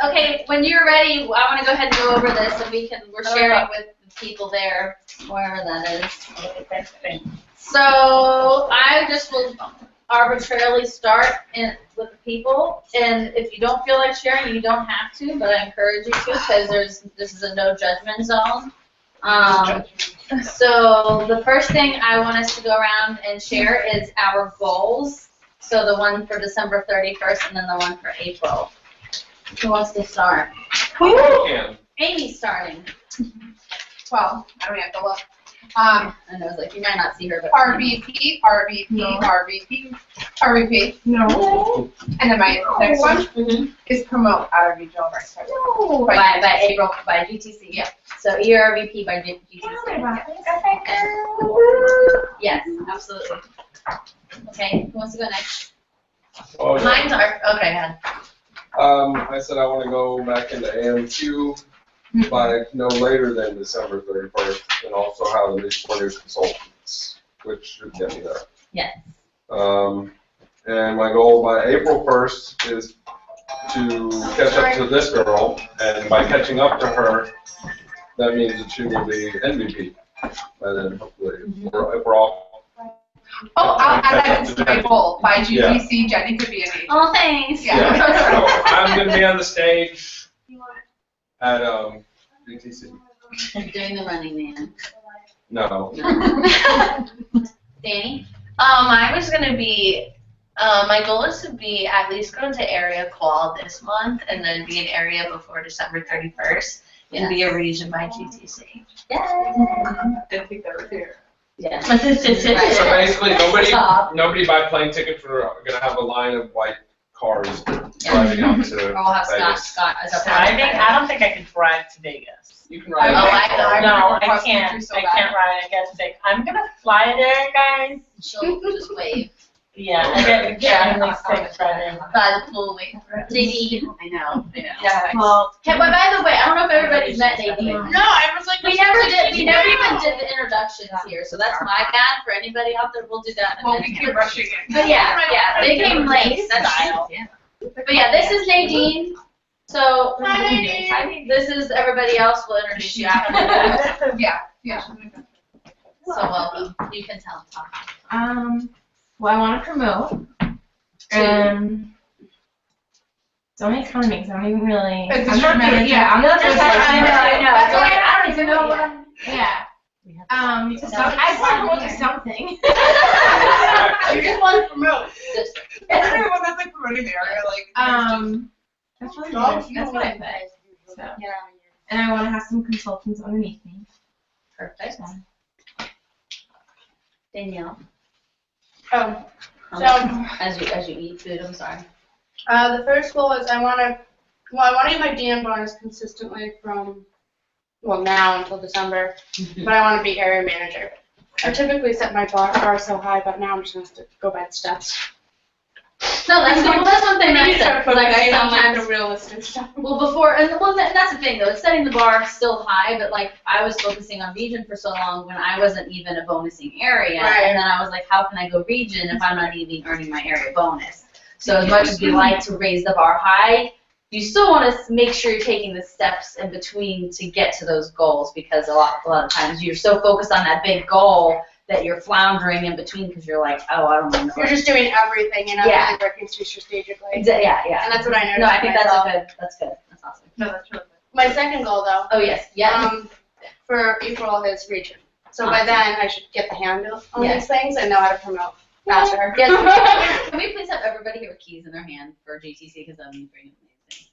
Okay, when you're ready, I want to go ahead and go over this, and we're sharing with the people there, wherever that is. So I just will arbitrarily start with the people, and if you don't feel like sharing, you don't have to, but I encourage you to, because this is a no judgment zone. So the first thing I want us to go around and share is our goals. So the one for December 31st, and then the one for April. Who wants to start? Can. Amy's starting. Well, I don't have to look. I know, it's like, you might not see her, but. RVP, RVP, RVP, RVP. No. And then my next one is promote out of regional rights. By April, by GTC, yeah. So ERVP by GTC. Yes, absolutely. Okay, who wants to go next? Oh, yeah. Mine's are, okay, ahead. I said I want to go back into AMQ by no later than December 31st, and also have the new 4 consultants, which should get me there. Yes. And my goal by April 1st is to catch up to this girl, and by catching up to her, that means that she will be MVP by then, hopefully. If we're all. Oh, I'll add that into my goal. By GTC, Jenny could be an agent. Oh, thanks. Yeah. So I'm going to be on the stage at GTC. I'm doing the running man. No. Danny? Mine was gonna be, my goal is to be at least go to area qual this month and then be an area before December 31st and be a region by GTC. Yeah. Didn't think that was here. Yeah. So basically, Stop. nobody buy plane tickets. We're gonna have a line of white cars driving out to Or we'll have Vegas. Scott as our. Driving? I don't think I could drive to Vegas. You can Oh, ride. I know. No, I cross can't. country so I bad. can't ride. I get sick. I'm gonna fly there, guys. She'll just wave. Yeah, I get extremely sick driving. By the pool, wait for her. Nadine. I know. Yeah. Well, Okay, but by the way, I don't know if everybody's met Nadine. no, I was like, We never even did the introductions here, so that's my bad for anybody out there. We'll do that. in a Well, we minute. keep rushing it. But yeah, they came late. That's Style. But yeah, this is Nadine. So Hi, Nadine. this is everybody else. We'll introduce you after. Yeah. So welcome. You can tell. Talk. Well, I want to promote. So many economies. I'm even really. It's I'm not distributed, really. yeah. I'm not just. I know. That's So, like, why I don't even know what I'm. Yeah. So I just want to promote something. You just want to promote. Just- Everyone that's like promoting the area, like. That's really Dogs, good. That's what I put. So, Yeah. and I want to have some consultants underneath me. Perfect. Danielle. Oh, As you eat food, I'm sorry. the first goal is I want to get my DM bonus consistently from, well, now until December, but I want to be area manager. I typically set my bar so high, but now I'm just going to have to go by the steps. No, that's one thing I said. Because like I Sometimes sometimes the realistic stuff. well before and that's the thing though. It's setting the bar still high, but like I was focusing on region for so long when I wasn't even a bonusing area, Right. and then I was like, how can I go region if I'm not even earning my area bonus? So as much as we like to raise the bar high, you still want to make sure you're taking the steps in between to get to those goals, because a lot of times you're so focused on that big goal that you're floundering in between because you're like, oh, I don't know. You're just doing everything, and not Yeah. really working too strategically. Yeah, yeah. And that's what I noticed. No, I think that's myself. that's good. That's awesome. No, that's really good. My second goal, though, Oh yes, yeah. for April is region. So by Awesome. then, I should get the handle on Yeah. these things and know how to promote faster. Yes. Can we please have everybody here with keys in their hand for GTC, because I'm bringing amazing.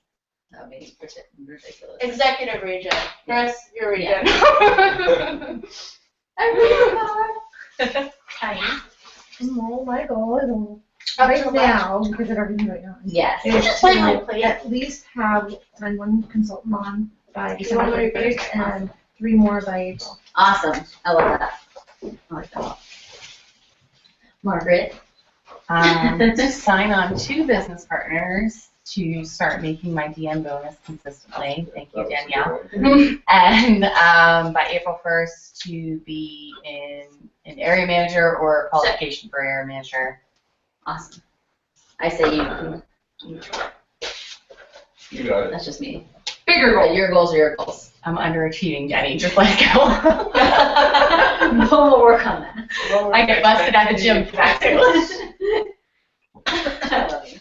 That would be ridiculous. Executive region. Chris, your region. Well, my goal is Up right to now, because of everything going on, Yes. is Just like my to plate. at least have one consultant on by December want me to 31st and 3 more by April. Awesome. I love that. I like that a lot. Margaret. To sign on 2 business partners to start making my DM bonus consistently. Thank you, Danielle. And by April 1st to be an area manager or qualification for area manager. Awesome. I say you. You got it. That's just me. Bigger goal. Your goals are your goals. I'm underachieving, Jenny. Just let it go. We'll work on that. I get busted at the gym for that. I love you.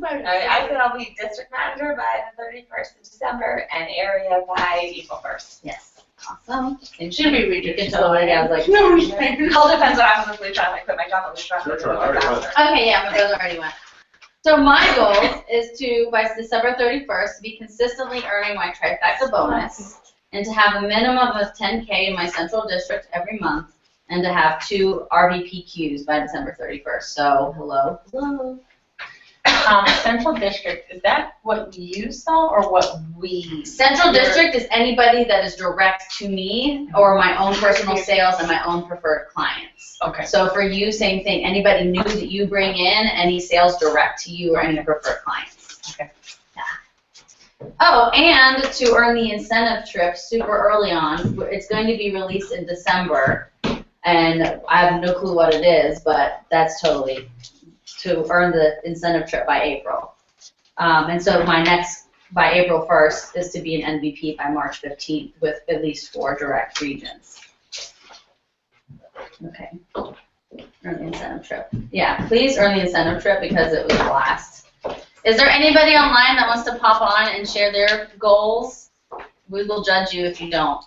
I said I'll be district manager by the 31st of December and area by April 1st. Yes. Awesome. And Should be region. You can tell already. I was like, No, It all depends on how quickly trying to like, quit my job. I'll just drop Your it a turn. little I already faster. went. okay, yeah, my brother already went. So my goal is to, by December 31st, be consistently earning my trifecta bonus, and to have a minimum of 10K in my central district every month, and to have 2 RVPQs by December 31st. So, hello. Central District, is that what you saw or what we? Central district is anybody that is direct to me or my own personal sales and my own preferred clients. Okay. So for you, same thing. Anybody new that you bring in, any sales direct to you or any preferred clients. Okay. Yeah. Oh, and to earn the incentive trip super early on, it's going to be released in December, and I have no clue what it is, but that's totally to earn the incentive trip by April. And so my next, by April 1st, is to be an MVP by March 15th with at least 4 direct regions. Okay. Earn the incentive trip. Yeah, please earn the incentive trip because it was a blast. Is there anybody online that wants to pop on and share their goals? We will judge you if you don't.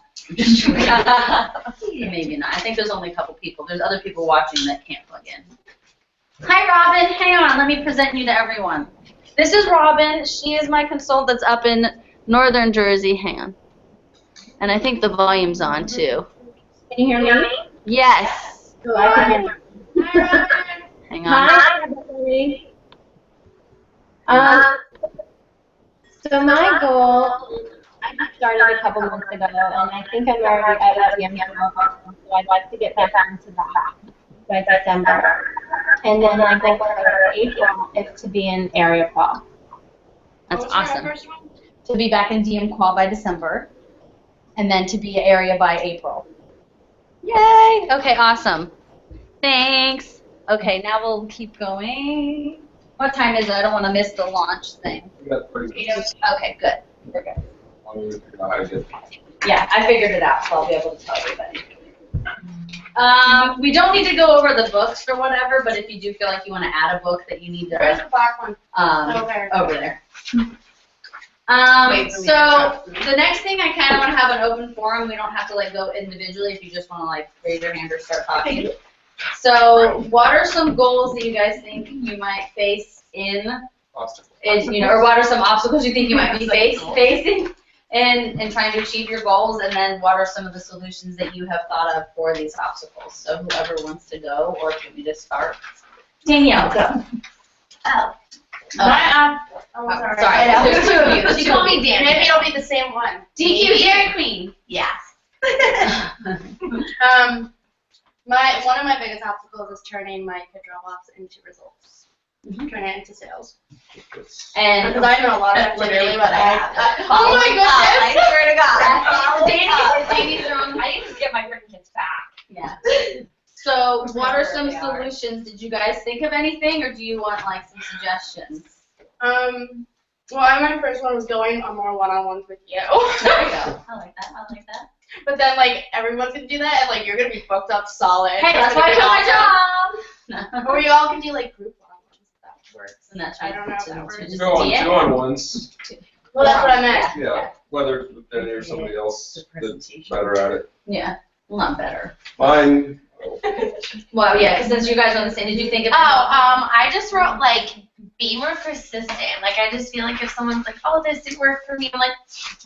Maybe not. I think there's only a couple people. There's other people watching that can't plug in. Hi, Robin. Hang on. Let me present you to everyone. This is Robin. She is my consultant that's up in northern Jersey. Hang on. And I think the volume's on, too. Can you hear me? Yes. So I can hear you. Hang on. Hi, everybody. So my goal, I started a couple months ago, and I think I'm already at a DM level, so I'd like to get back into that by December. And then my goal for April is to be in area qual. That's awesome. To be back in DM qual by December, and then to be area by April. Yay! Okay, awesome. Thanks. Okay, now we'll keep going. What time is it? I don't want to miss the launch thing. We got 30 minutes. Okay, good. We're good. Why don't we figure out how to get- Yeah, I figured it out, so I'll be able to tell everybody. We don't need to go over the books or whatever, but if you do feel like you want to add a book that you need to, Where's the black one? over there. Wait, So the next thing, I kind of want to have an open forum. We don't have to like go individually if you just want to like raise your hand or start talking. So what are some goals that you guys think you might face in, or what are some obstacles you think you might be facing in trying to achieve your goals, and then what are some of the solutions that you have thought of for these obstacles? So whoever wants to go, or if you just start. Danielle, go. Oh. Sorry, there's two of you. She called me Dan. Maybe it'll be the same one. DQ Dairy Queen. Yes. One of my biggest obstacles is turning my kid drop-offs into results. Turning it into sales. And because I know a lot of activity, but Oh my goodness! I swear to God. Danny's wrong. I need to get my freaking kids back. Yeah. So what are some solutions? Did you guys think of anything, or do you want like some suggestions? Well, my first one was going on more one-on-ones with you. There we go. I like that. I like that. But then, like, everyone's gonna do that, and like you're gonna be booked up solid. Hey, that's why I got my job. Or you all can do like group one-on-ones. If that works. And that's I don't know if that You works. can go on two-on-ones. Well, that's what I meant. Yeah, whether Danny or somebody else that's better at it. Yeah. Well, not better. Mine. Well, yeah, because since you guys are on the same, did you think of? I just wrote like be more persistent. Like I just feel like if someone's like, oh, this didn't work for me, I'm like,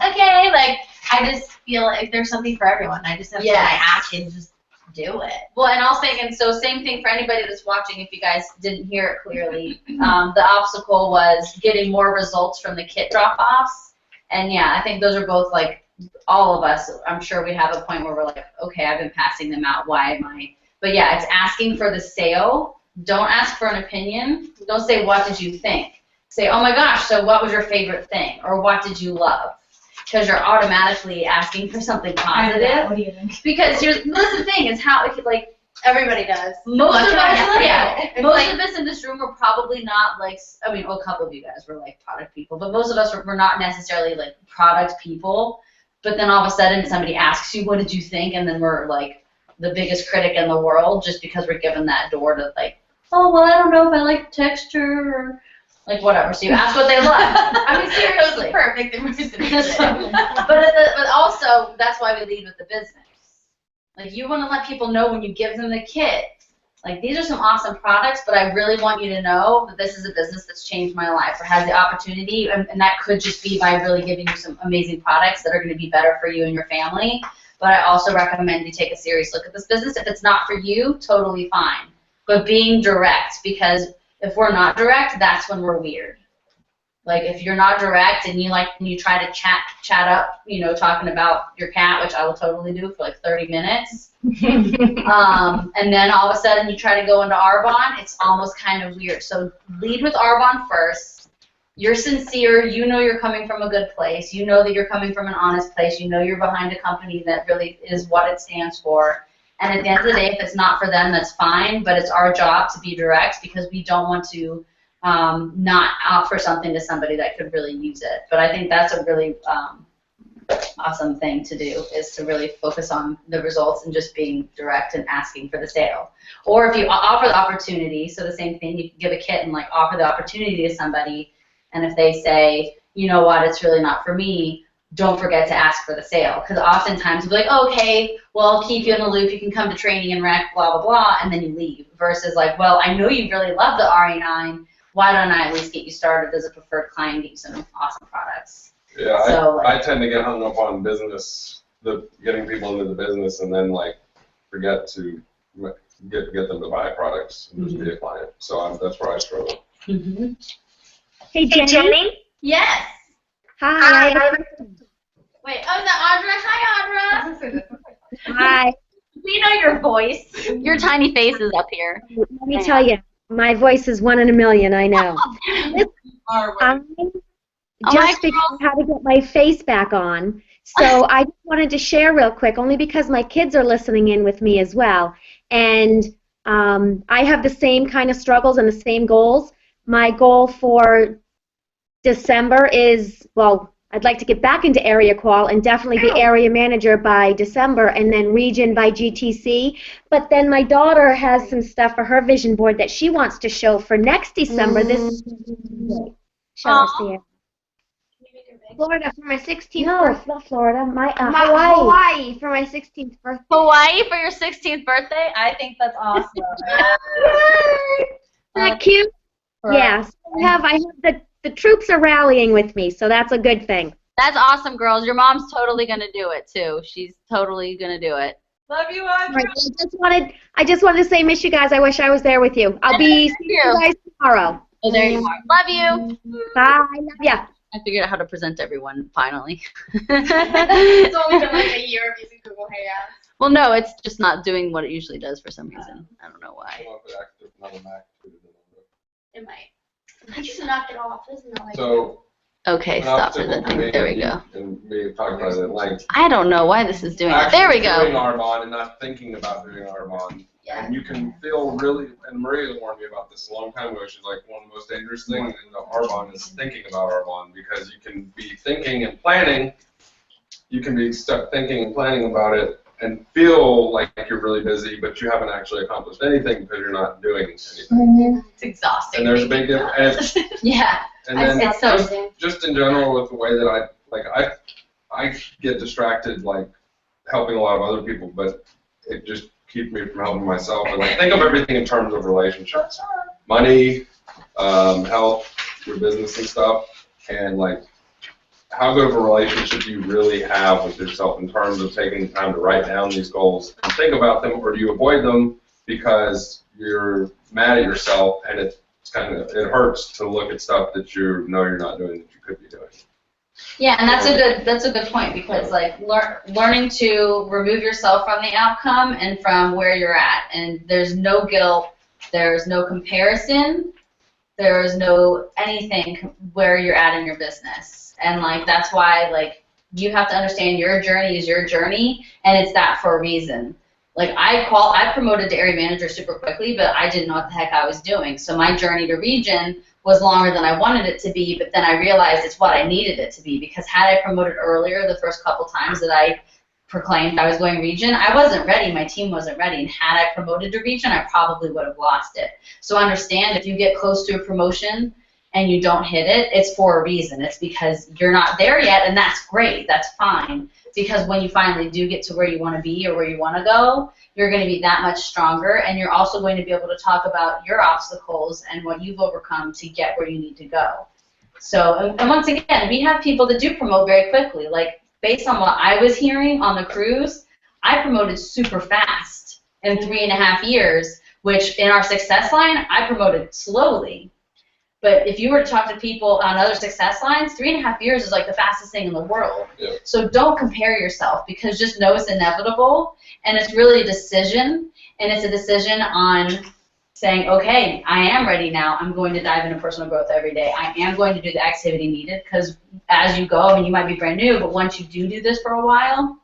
okay. Like I just feel like there's something for everyone. I just have to act and just do it. Well, and I'll say, and so same thing for anybody that's watching, if you guys didn't hear it clearly, the obstacle was getting more results from the kit drop-offs. And yeah, I think those are both like, all of us, I'm sure we have a point where we're like, okay, I've been passing them out, why am I? But yeah, it's asking for the sale. Don't ask for an opinion. Don't say, what did you think? Say, oh my gosh, so what was your favorite thing? Or what did you love? Because you're automatically asking for something positive. What do you think? Because that's the thing, is how, like, everybody does. Most of us, yeah. Most of us in this room were probably not like, I mean, a couple of you guys were like product people, but most of us were not necessarily like product people. But then all of a sudden somebody asks you, what did you think? And then we're like the biggest critic in the world just because we're given that door to like, oh, well, I don't know if I like texture or like whatever. So you ask what they love. I mean, seriously. Perfect. But also, that's why we lead with the business. Like, you want to let people know when you give them the kit, like, these are some awesome products, but I really want you to know that this is a business that's changed my life or has the opportunity, and that could just be by really giving you some amazing products that are going to be better for you and your family. But I also recommend you take a serious look at this business. If it's not for you, totally fine. But being direct, because if we're not direct, that's when we're weird. Like, if you're not direct and you try to chat up, you know, talking about your cat, which I will totally do for like 30 minutes, and then all of a sudden you try to go into Arbonne, it's almost kind of weird. So lead with Arbonne first. You're sincere. You know you're coming from a good place. You know that you're coming from an honest place. You know you're behind a company that really is what it stands for. And at the end of the day, if it's not for them, that's fine. But it's our job to be direct because we don't want to not offer something to somebody that could really use it. But I think that's a really awesome thing to do, is to really focus on the results and just being direct and asking for the sale. Or if you offer the opportunity, so the same thing, you can give a kit and like offer the opportunity to somebody, and if they say, you know what, it's really not for me, don't forget to ask for the sale. Because oftentimes you'll be like, oh, okay, well, I'll keep you in the loop, you can come to training and rec, blah, blah, blah, and then you leave. Versus like, well, I know you really love the RE9, why don't I at least get you started as a preferred client and get you some awesome products? Yeah, So, I tend to get hung up on business, getting people into the business, and then like forget to get them to buy products and just be a client. So that's where I struggle. Hey, Jenny. Yes. Hi. Wait, oh, is that Audra? Hi, Audra. Hi. We know your voice. Your tiny face is up here. Let me tell you, my voice is 1 in a million, I know. I just figured out how to get my face back on. So I just wanted to share real quick, only because my kids are listening in with me as well. And I have the same kind of struggles and the same goals. My goal for December is, well, I'd like to get back into area qual and definitely be area manager by December and then region by GTC. But then my daughter has some stuff for her vision board that she wants to show for next December. This show her see it. Florida for my 16th No, birthday. not Florida. Hawaii. Hawaii for my 16th birthday. Hawaii for your 16th birthday? I think that's awesome. Isn't that cute? Yes. I have the troops are rallying with me, so that's a good thing. That's awesome, girls. Your mom's totally gonna do it too. She's totally gonna do it. Love you, Right, Audra. I just wanted to say, miss you guys. I wish I was there with you. I'll be seeing you guys tomorrow. Oh, there you are. Love you. Bye. Love ya. I figured out how to present everyone finally. It's only been like a year of using Google Hangouts. Well, no, it's just not doing what it usually does for some reason. I don't know why. It might. I just knocked it off, isn't it? Like, So. Okay, stop it. There we go. And we talked about it at length. I don't know why this is doing it. There we Actually doing go. Arbonne and not thinking about doing Arbonne. Yeah. And you can feel really, and Maria warned me about this a long time ago, she's like, one of the most dangerous things in the Arbonne is thinking about Arbonne, because you can be thinking and planning, you can be stuck thinking and planning about it and feel like you're really busy, but you haven't actually accomplished anything because you're not doing anything. It's exhausting. And there's a big difference. Yeah. And then It's so just in general with the way that I get distracted, like helping a lot of other people, but it just keeps me from helping myself. And like think of everything in terms of relationships, money, health, your business and stuff, and like how good of a relationship do you really have with yourself in terms of taking the time to write down these goals and think about them, or do you avoid them because you're mad at yourself and it hurts to look at stuff that you know you're not doing that you could be doing. Yeah, and that's a good point, because like learning to remove yourself from the outcome and from where you're at, and there's no guilt, there's no comparison, there's no anything where you're at in your business, and like that's why like you have to understand your journey is your journey, and it's that for a reason. Like I promoted to area manager super quickly, but I didn't know what the heck I was doing. So my journey to region was longer than I wanted it to be, but then I realized it's what I needed it to be, because had I promoted earlier the first couple times that I proclaimed I was going region, I wasn't ready, my team wasn't ready, and had I promoted to region, I probably would have lost it. So understand, if you get close to a promotion and you don't hit it, it's for a reason. It's because you're not there yet, and that's great, that's fine. Because when you finally do get to where you want to be or where you want to go, you're going to be that much stronger, and you're also going to be able to talk about your obstacles and what you've overcome to get where you need to go. So, and once again, we have people that do promote very quickly. Like, based on what I was hearing on the cruise, I promoted super fast in 3.5 years, which in our success line, I promoted slowly. But if you were to talk to people on other success lines, 3.5 years is like the fastest thing in the world. Yeah. So don't compare yourself, because just know it's inevitable, and it's really a decision, and it's a decision on saying, okay, I am ready now. I'm going to dive into personal growth every day. I am going to do the activity needed, because as you go, I mean, you might be brand new, but once you do this for a while,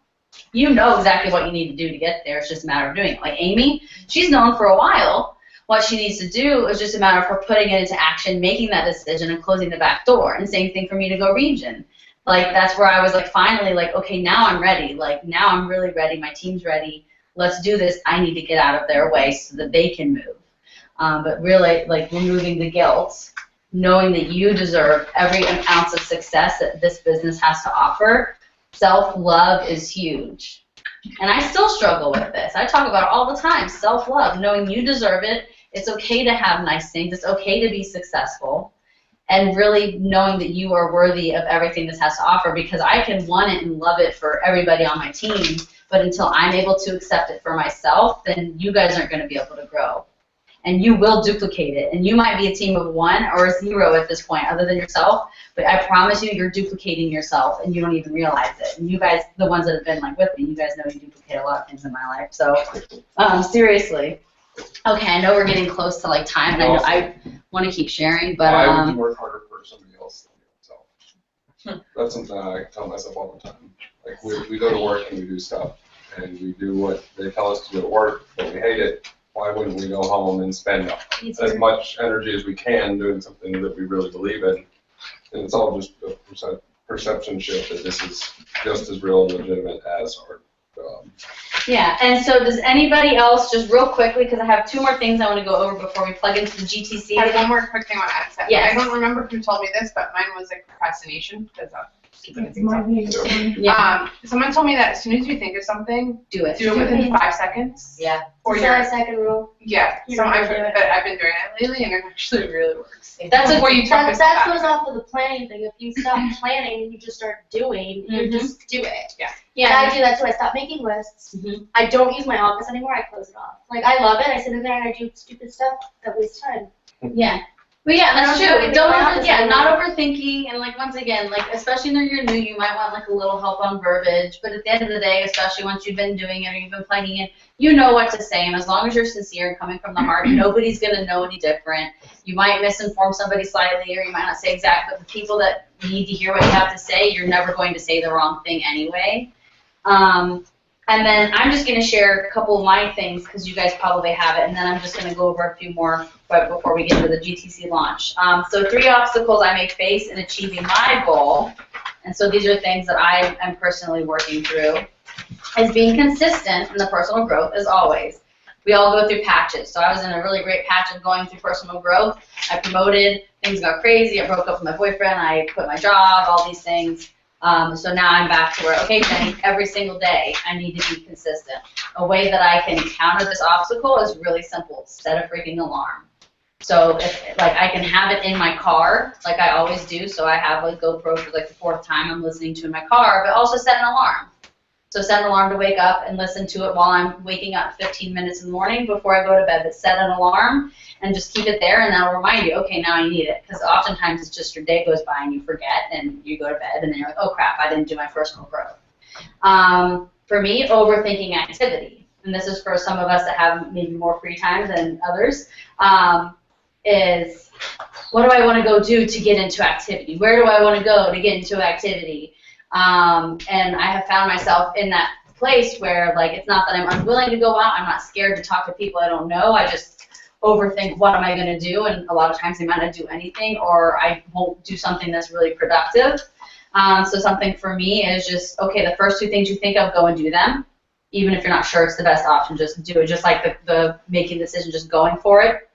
you know exactly what you need to do to get there. It's just a matter of doing it. Like Amy, she's known for a while. What she needs to do is just a matter of her putting it into action, making that decision, and closing the back door. And same thing for me to go region. Like, that's where I was like, finally, like, okay, now I'm ready. Like, now I'm really ready. My team's ready. Let's do this. I need to get out of their way so that they can move. But really, like, removing the guilt, knowing that you deserve every ounce of success that this business has to offer. Self-love is huge. And I still struggle with this. I talk about it all the time, self-love, knowing you deserve it. It's okay to have nice things. It's okay to be successful. And really knowing that you are worthy of everything this has to offer, because I can want it and love it for everybody on my team, But until I'm able to accept it for myself, then you guys aren't going to be able to grow. And you will duplicate it. And you might be a team of 1 or 0 at this point, other than yourself. But I promise you, you're duplicating yourself, and you don't even realize it. And you guys, the ones that have been like with me, you guys know you duplicate a lot of things in my life. So, seriously. Okay, I know we're getting close to like time, and I want to keep sharing, but I would work harder for somebody else than myself. That's something I tell myself all the time. Like we go to work and we do stuff, and we do what they tell us to do at work, but we hate it. Why wouldn't we go home and spend as much energy as we can doing something that we really believe in? And it's all just a perception shift that this is just as real and legitimate as our job. Yeah, and so does anybody else, just real quickly, because I have 2 more things I want to go over before we plug into the GTC. I have one more quick thing I want to add. Yes. I don't remember who told me this, but mine was like procrastination, because someone told me that as soon as you think of something, do it within 5 seconds. Yeah. Or It's a second rule. Yeah. So I've been doing it lately, and it actually really works. That's before you talk that goes off of the planning thing. If you stop planning and you just start doing, you just do it. Yeah. Yeah, and I do that too. I stop making lists. I don't use my office anymore. I close it off. Like, I love it. I sit in there and I do stupid stuff that wastes time. Yeah. But yeah, that's I true. don't Don't have to say not overthinking, and like once again, like especially when you're new, you might want like a little help on verbiage. But at the end of the day, especially once you've been doing it or you've been plugging in, you know what to say. And as long as you're sincere and coming from the heart, nobody's gonna know any different. You might misinform somebody slightly, or you might not say exactly. But the people that need to hear what you have to say, you're never going to say the wrong thing anyway. And then I'm just going to share a couple of my things because you guys probably have it, and then I'm just going to go over a few more before we get into the GTC launch. So 3 obstacles I may face in achieving my goal, and so these are things that I am personally working through, is being consistent in the personal growth as always. We all go through patches. So I was in a really great patch of going through personal growth. I promoted, things got crazy, I broke up with my boyfriend, I quit my job, all these things. So now I'm back to where, okay, Jenny, every single day I need to be consistent. A way that I can counter this obstacle is really simple. Set a freaking alarm. So like I can have it in my car, like I always do. So I have like GoPro for like the 4th time I'm listening to in my car, but also set an alarm. So set an alarm to wake up and listen to it while I'm waking up 15 minutes in the morning before I go to bed. But set an alarm and just keep it there, and that'll remind you, okay, now I need it. Because oftentimes it's just your day goes by and you forget, and you go to bed, and then you're like, oh crap, I didn't do my personal growth. For me, overthinking activity, and this is for some of us that have maybe more free time than others, is what do I want to go do to get into activity? Where do I want to go to get into activity? And I have found myself in that place where, like, it's not that I'm unwilling to go out, I'm not scared to talk to people I don't know, I just overthink what am I going to do, and a lot of times I might not do anything, or I won't do something that's really productive. So something for me is just, okay, the first 2 things you think of, go and do them. Even if you're not sure it's the best option, just do it. Just like the making the decision, just going for it.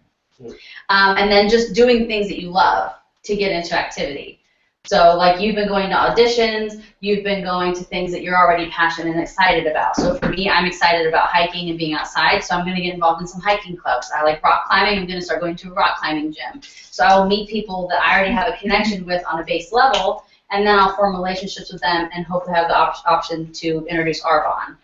And then just doing things that you love to get into activity. So like you've been going to auditions, you've been going to things that you're already passionate and excited about. So for me, I'm excited about hiking and being outside, so I'm going to get involved in some hiking clubs. I like rock climbing, I'm going to start going to a rock climbing gym. So I will meet people that I already have a connection with on a base level, and then I'll form relationships with them and hope to have the option to introduce Arbonne.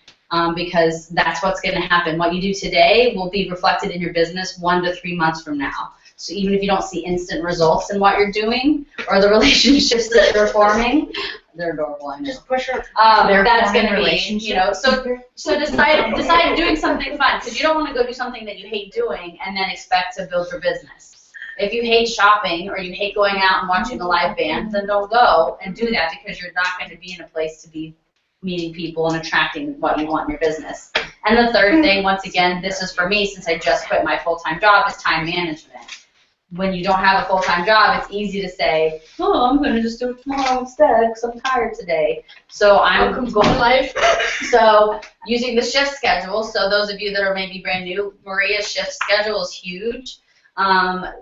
Because that's what's going to happen. What you do today will be reflected in your business 1 to 3 months from now. So even if you don't see instant results in what you're doing or the relationships that you're forming, they're adorable, I know. Just push her. That's going to be, you know, so decide doing something fun, because you don't want to go do something that you hate doing and then expect to build your business. If you hate shopping or you hate going out and watching a live band, then don't go and do that, because you're not going to be in a place to be meeting people and attracting what you want in your business. And the third thing, once again, this is for me since I just quit my full-time job, is time management. When you don't have a full-time job, it's easy to say, oh, I'm going to just do it tomorrow instead because I'm tired today. So I'm going life. So using the shift schedule, so those of you that are maybe brand new, Maria's shift schedule is huge,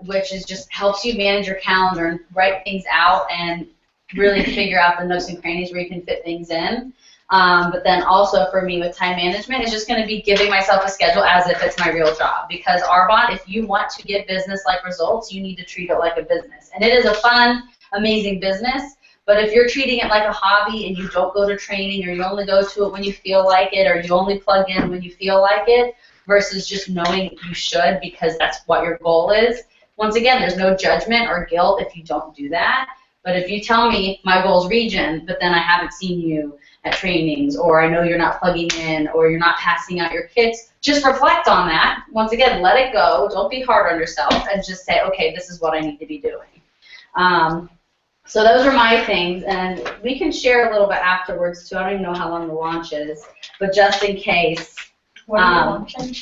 which is just helps you manage your calendar and write things out and really figure out the nooks and crannies where you can fit things in. But then also for me with time management, it's just going to be giving myself a schedule as if it's my real job. Because Arbonne, if you want to get business-like results, you need to treat it like a business. And it is a fun, amazing business, But if you're treating it like a hobby and you don't go to training, or you only go to it when you feel like it, or you only plug in when you feel like it, versus just knowing you should because that's what your goal is, once again, there's no judgment or guilt if you don't do that. But if you tell me my goal is region, but then I haven't seen you at trainings, or I know you're not plugging in, or you're not passing out your kits, just reflect on that. Once again, let it go. Don't be hard on yourself, and just say, okay, this is what I need to be doing. So those are my things, and we can share a little bit afterwards too. I don't even know how long the launch is, but just in case. What are you launching?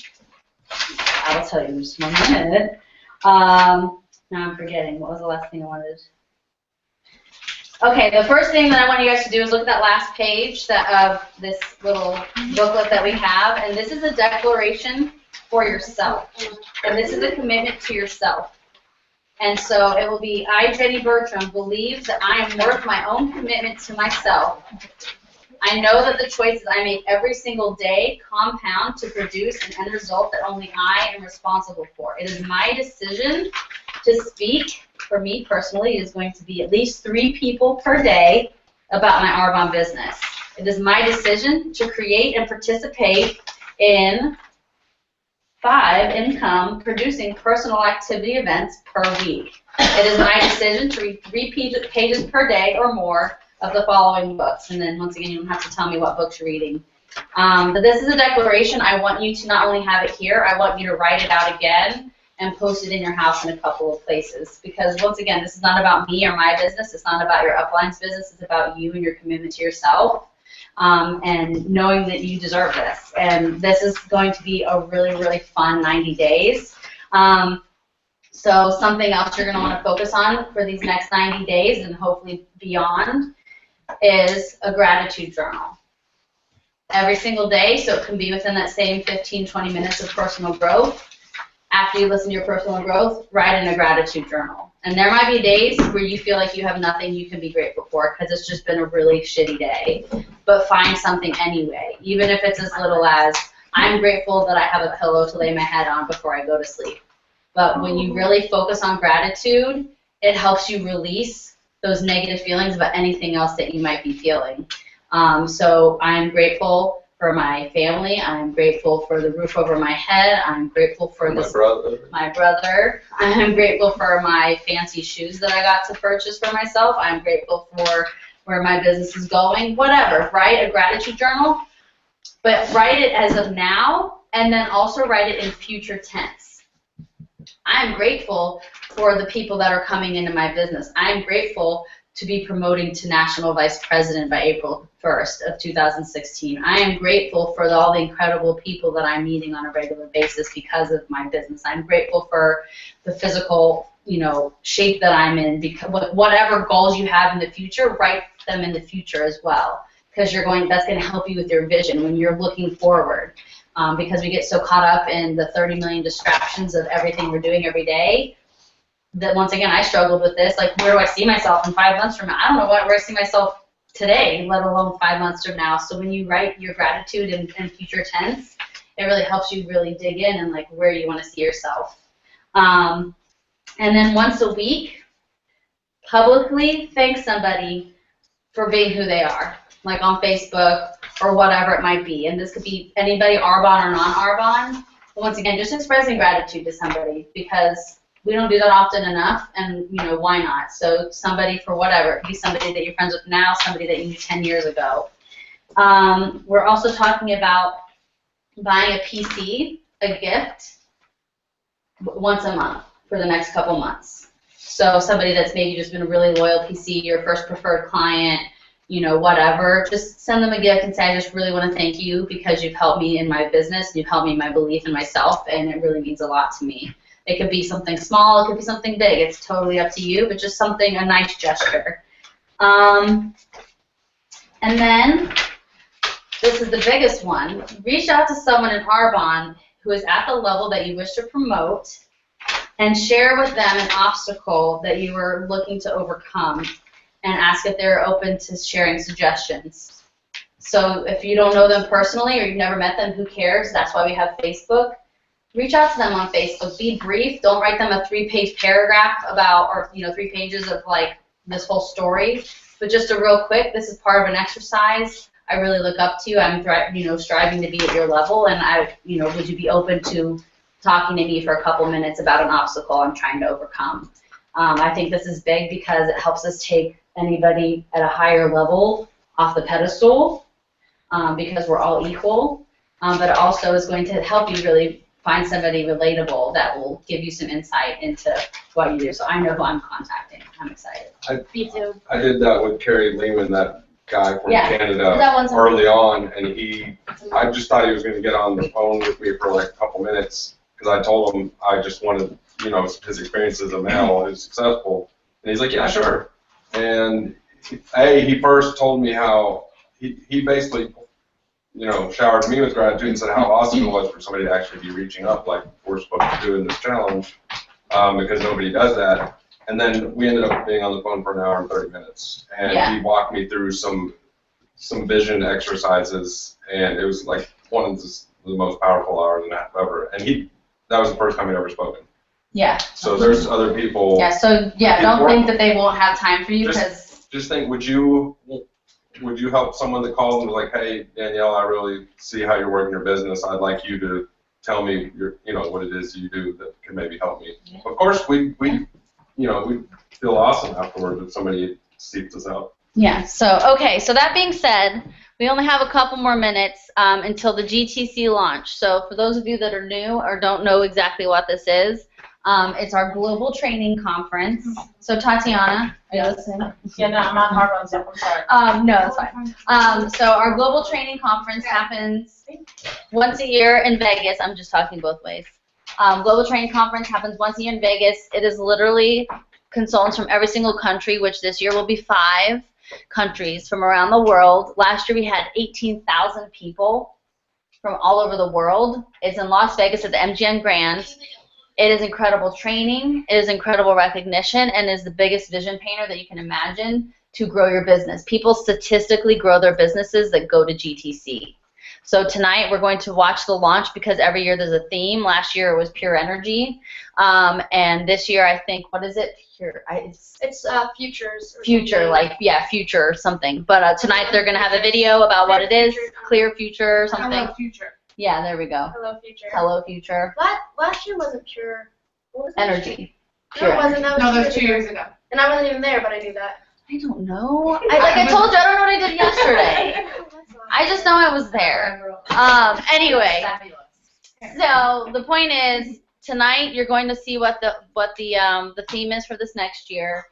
I will tell you in just 1 minute. Now I'm forgetting. What was the last thing I wanted? Okay, the first thing that I want you guys to do is look at that last page of this little booklet that we have, and this is a declaration for yourself, and this is a commitment to yourself. And so it will be, I, Jenny Bertram, believe that I am worth my own commitment to myself. I know that the choices I make every single day compound to produce an end result that only I am responsible for. It is my decision to speak. For me personally, it is going to be at least 3 people per day about my Arbonne business. It is my decision to create and participate in 5 income producing personal activity events per week. It is my decision to read 3 pages per day or more of the following books. And then once again, you don't have to tell me what books you're reading. But this is a declaration. I want you to not only have it here, I want you to write it out again and post it in your house in a couple of places. Because once again, this is not about me or my business. It's not about your uplines business. It's about you and your commitment to yourself. And knowing that you deserve this. And this is going to be a really, really fun 90 days. So something else you're going to want to focus on for these next 90 days and hopefully beyond is a gratitude journal. Every single day, so it can be within that same 15, 20 minutes of personal growth. After you listen to your personal growth, write in a gratitude journal. And there might be days where you feel like you have nothing you can be grateful for because it's just been a really shitty day. But find something anyway, even if it's as little as, I'm grateful that I have a pillow to lay my head on before I go to sleep. But when you really focus on gratitude, it helps you release those negative feelings about anything else that you might be feeling. So I'm grateful for my family. I'm grateful for the roof over my head. I'm grateful for my brother. I'm grateful for my fancy shoes that I got to purchase for myself. I'm grateful for where my business is going. Whatever. Write a gratitude journal, but write it as of now, and then also write it in future tense. I'm grateful for the people that are coming into my business. I'm grateful to be promoting to National Vice President by April 1st of 2016. I am grateful for all the incredible people that I'm meeting on a regular basis because of my business. I'm grateful for the physical, shape that I'm in. Because whatever goals you have in the future, write them in the future as well, because that's going to help you with your vision when you're looking forward. Because we get so caught up in the 30 million distractions of everything we're doing every day, that once again, I struggled with this. Like, where do I see myself in 5 months from now? I don't know where I see myself today, let alone 5 months from now. So when you write your gratitude in future tense, it really helps you really dig in and like where you want to see yourself. And then once a week, publicly thank somebody for being who they are, like on Facebook or whatever it might be. And this could be anybody, Arbonne or non-Arbonne. But once again, just expressing gratitude to somebody, because we don't do that often enough, and why not? So somebody for whatever. It could be somebody that you're friends with now, somebody that you knew 10 years ago. We're also talking about buying a PC, a gift, once a month for the next couple months. So somebody that's maybe just been a really loyal PC, your first preferred client, whatever, just send them a gift and say, I just really want to thank you because you've helped me in my business, and you've helped me in my belief in myself, and it really means a lot to me. It could be something small, it could be something big. It's totally up to you, but just something, a nice gesture. And then, this is the biggest one. Reach out to someone in Arbonne who is at the level that you wish to promote and share with them an obstacle that you are looking to overcome, and ask if they're open to sharing suggestions. So if you don't know them personally or you've never met them, who cares? That's why we have Facebook. Reach out to them on Facebook. Be brief. Don't write them a 3-page paragraph about, or 3 pages of like this whole story. But just a real quick, this is part of an exercise. I really look up to you. I'm striving to be at your level, and would you be open to talking to me for a couple minutes about an obstacle I'm trying to overcome? I think this is big because it helps us take anybody at a higher level off the pedestal, because we're all equal. But it also is going to help you really find somebody relatable that will give you some insight into what you do. So I know who I'm contacting. I'm excited. Me too. I did that with Kerry Lehman, that guy from Yeah, Canada, that one's early on, and I just thought he was going to get on the phone with me for like a couple minutes, because I told him I just wanted, his experience as a male who's successful. And he's like, yeah, sure. And he first told me how he basically, showered me with gratitude and said how awesome it was for somebody to actually be reaching up like we're supposed to do in this challenge, because nobody does that. And then we ended up being on the phone for an hour and 30 minutes. And he walked me through some vision exercises, and it was like one of the most powerful hours and a half ever. And that was the first time he'd ever spoken. Yeah. So there's other people. Yeah, so don't think that they won't have time for you, because just think, would you help someone that calls and was like, hey, Danielle, I really see how you're working your business. I'd like you to tell me what it is you do that can maybe help me. Yeah. Of course, we feel awesome afterwards if somebody seeks us out. Yeah, so that being said, we only have a couple more minutes until the GTC launch. So for those of you that are new or don't know exactly what this is, it's our global training conference. So Tatiana, are you listening? Yeah, no, I'm on hard ones. I'm sorry. No, that's fine. So our global training conference happens once a year in Vegas. I'm just talking both ways. Global training conference happens once a year in Vegas. It is literally consultants from every single country, which this year will be 5 countries from around the world. Last year we had 18,000 people from all over the world. It's in Las Vegas at the MGM Grand. It is incredible training, it is incredible recognition, and is the biggest vision painter that you can imagine to grow your business. People statistically grow their businesses that go to GTC. So tonight we're going to watch the launch, because every year there's a theme. Last year it was pure energy, and this year I think, what is it? Pure. It's futures. Future, future or something. But tonight they're going to have a video about what it is, clear future or something. Hello, future. Yeah, there we go. Hello, future. Hello, future. Last year wasn't pure. What was Energy. No, it wasn't. That was 2 years ago. And I wasn't even there, but I knew that. I don't know. I told you, I don't know what I did yesterday. I just know I was there. Anyway, so the point is, tonight you're going to see what the theme is for this next year.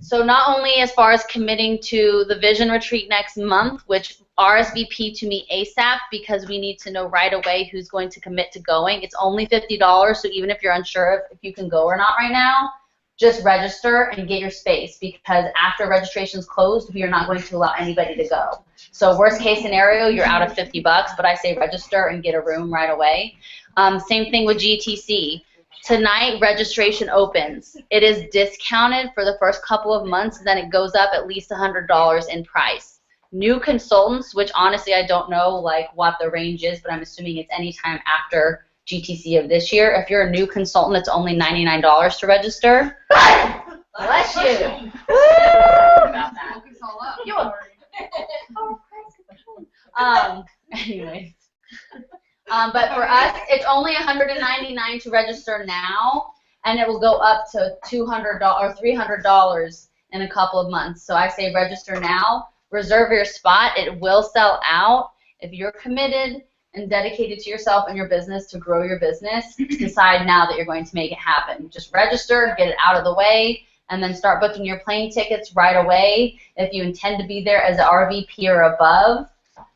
So not only as far as committing to the Vision Retreat next month, which RSVP to me ASAP, because we need to know right away who's going to commit to going. It's only $50, so even if you're unsure if you can go or not right now, just register and get your space, because after registration's closed, we are not going to allow anybody to go. So worst case scenario, you're out of $50, but I say register and get a room right away. Same thing with GTC. Tonight, registration opens. It is discounted for the first couple of months, then it goes up at least $100 in price. New consultants, which honestly I don't know what the range is, but I'm assuming it's any time after GTC of this year. If you're a new consultant, it's only $99 to register. Bless you. Anyways. But for us, it's only $199 to register now, and it will go up to $200 or $300 in a couple of months. So I say register now, reserve your spot. It will sell out. If you're committed and dedicated to yourself and your business to grow your business, decide now that you're going to make it happen. Just register, get it out of the way, and then start booking your plane tickets right away. If you intend to be there as an RVP or above,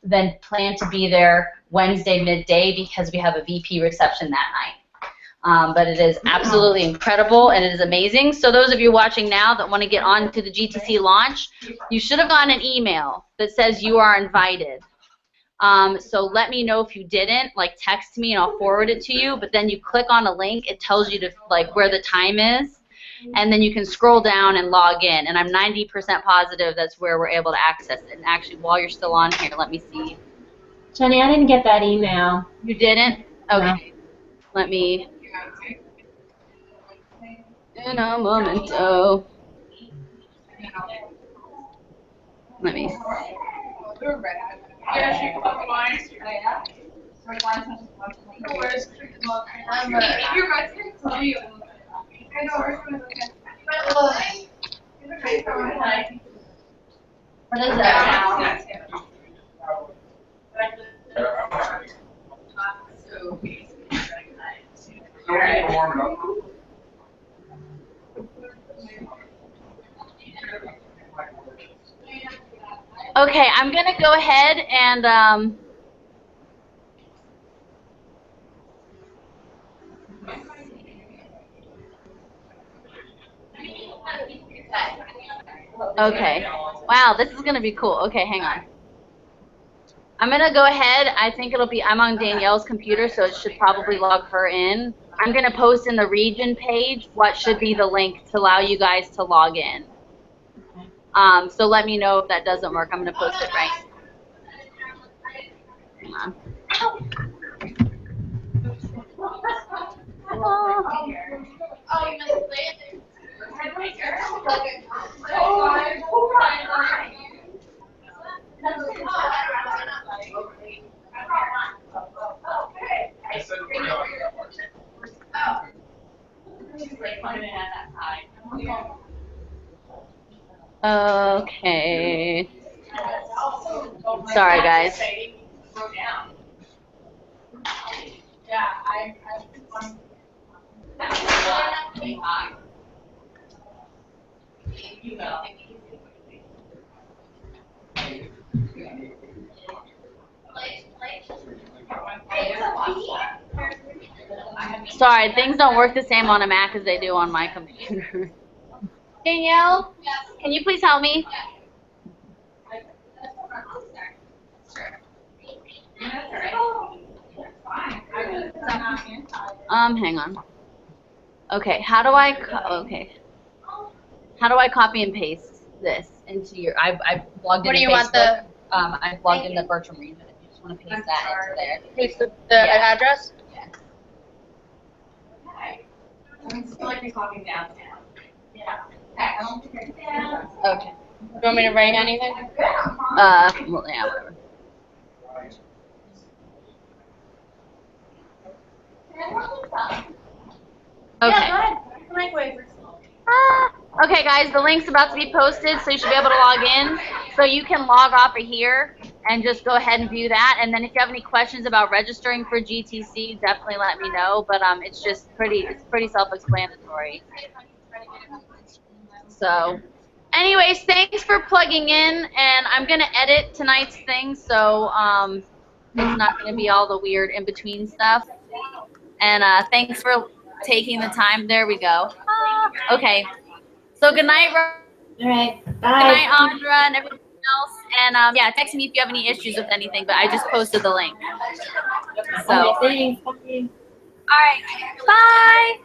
then plan to be there Wednesday midday, because we have a VP reception that night. But it is absolutely incredible, and it is amazing. So those of you watching now that want to get on to the GTC launch, you should have gotten an email that says you are invited. So let me know if you didn't. Text me and I'll forward it to you. But then you click on a link. It tells you to where the time is, and then you can scroll down and log in. And I'm 90% positive that's where we're able to access it. And actually, while you're still on here, let me see. Jenny, I didn't get that email. You didn't? Okay. No. Let me. In a momento. Let me. Yeah, she fucking wine. You're right. I know. What is that Okay, I'm gonna go ahead and okay. Wow, this is gonna be cool. Okay, hang on. I'm gonna go ahead. I think it'll be, I'm on Danielle's computer, so it should probably log her in. I'm gonna post in the region page what should be the link to allow you guys to log in. So let me know if that doesn't work. I'm gonna post it right. Hang on. Okay. Sorry, guys. Sorry, things don't work the same on a Mac as they do on my computer. Danielle, can you please help me? Hang on. Okay, how do I copy and paste this into your, I've logged in. What do you Facebook. want the? I've logged in the Bertram region. If you just want to paste that into there. Paste the Yeah. address? Yeah. I'm still like talking downtown. Yeah. Okay. Do you want me to write anything? Well, yeah, whatever. Okay. Okay, guys, the link's about to be posted, so you should be able to log in. So you can log off of here and just go ahead and view that. And then if you have any questions about registering for GTC, definitely let me know. But it's just pretty self-explanatory. So, anyways, thanks for plugging in, and I'm gonna edit tonight's thing, so it's not gonna be all the weird in-between stuff. And thanks for taking the time. There we go. Okay. So good night, All right. Good Bye. night, Andra, and everyone else. And yeah, text me if you have any issues with anything. But I just posted the link. So. Thanks. All right. Bye.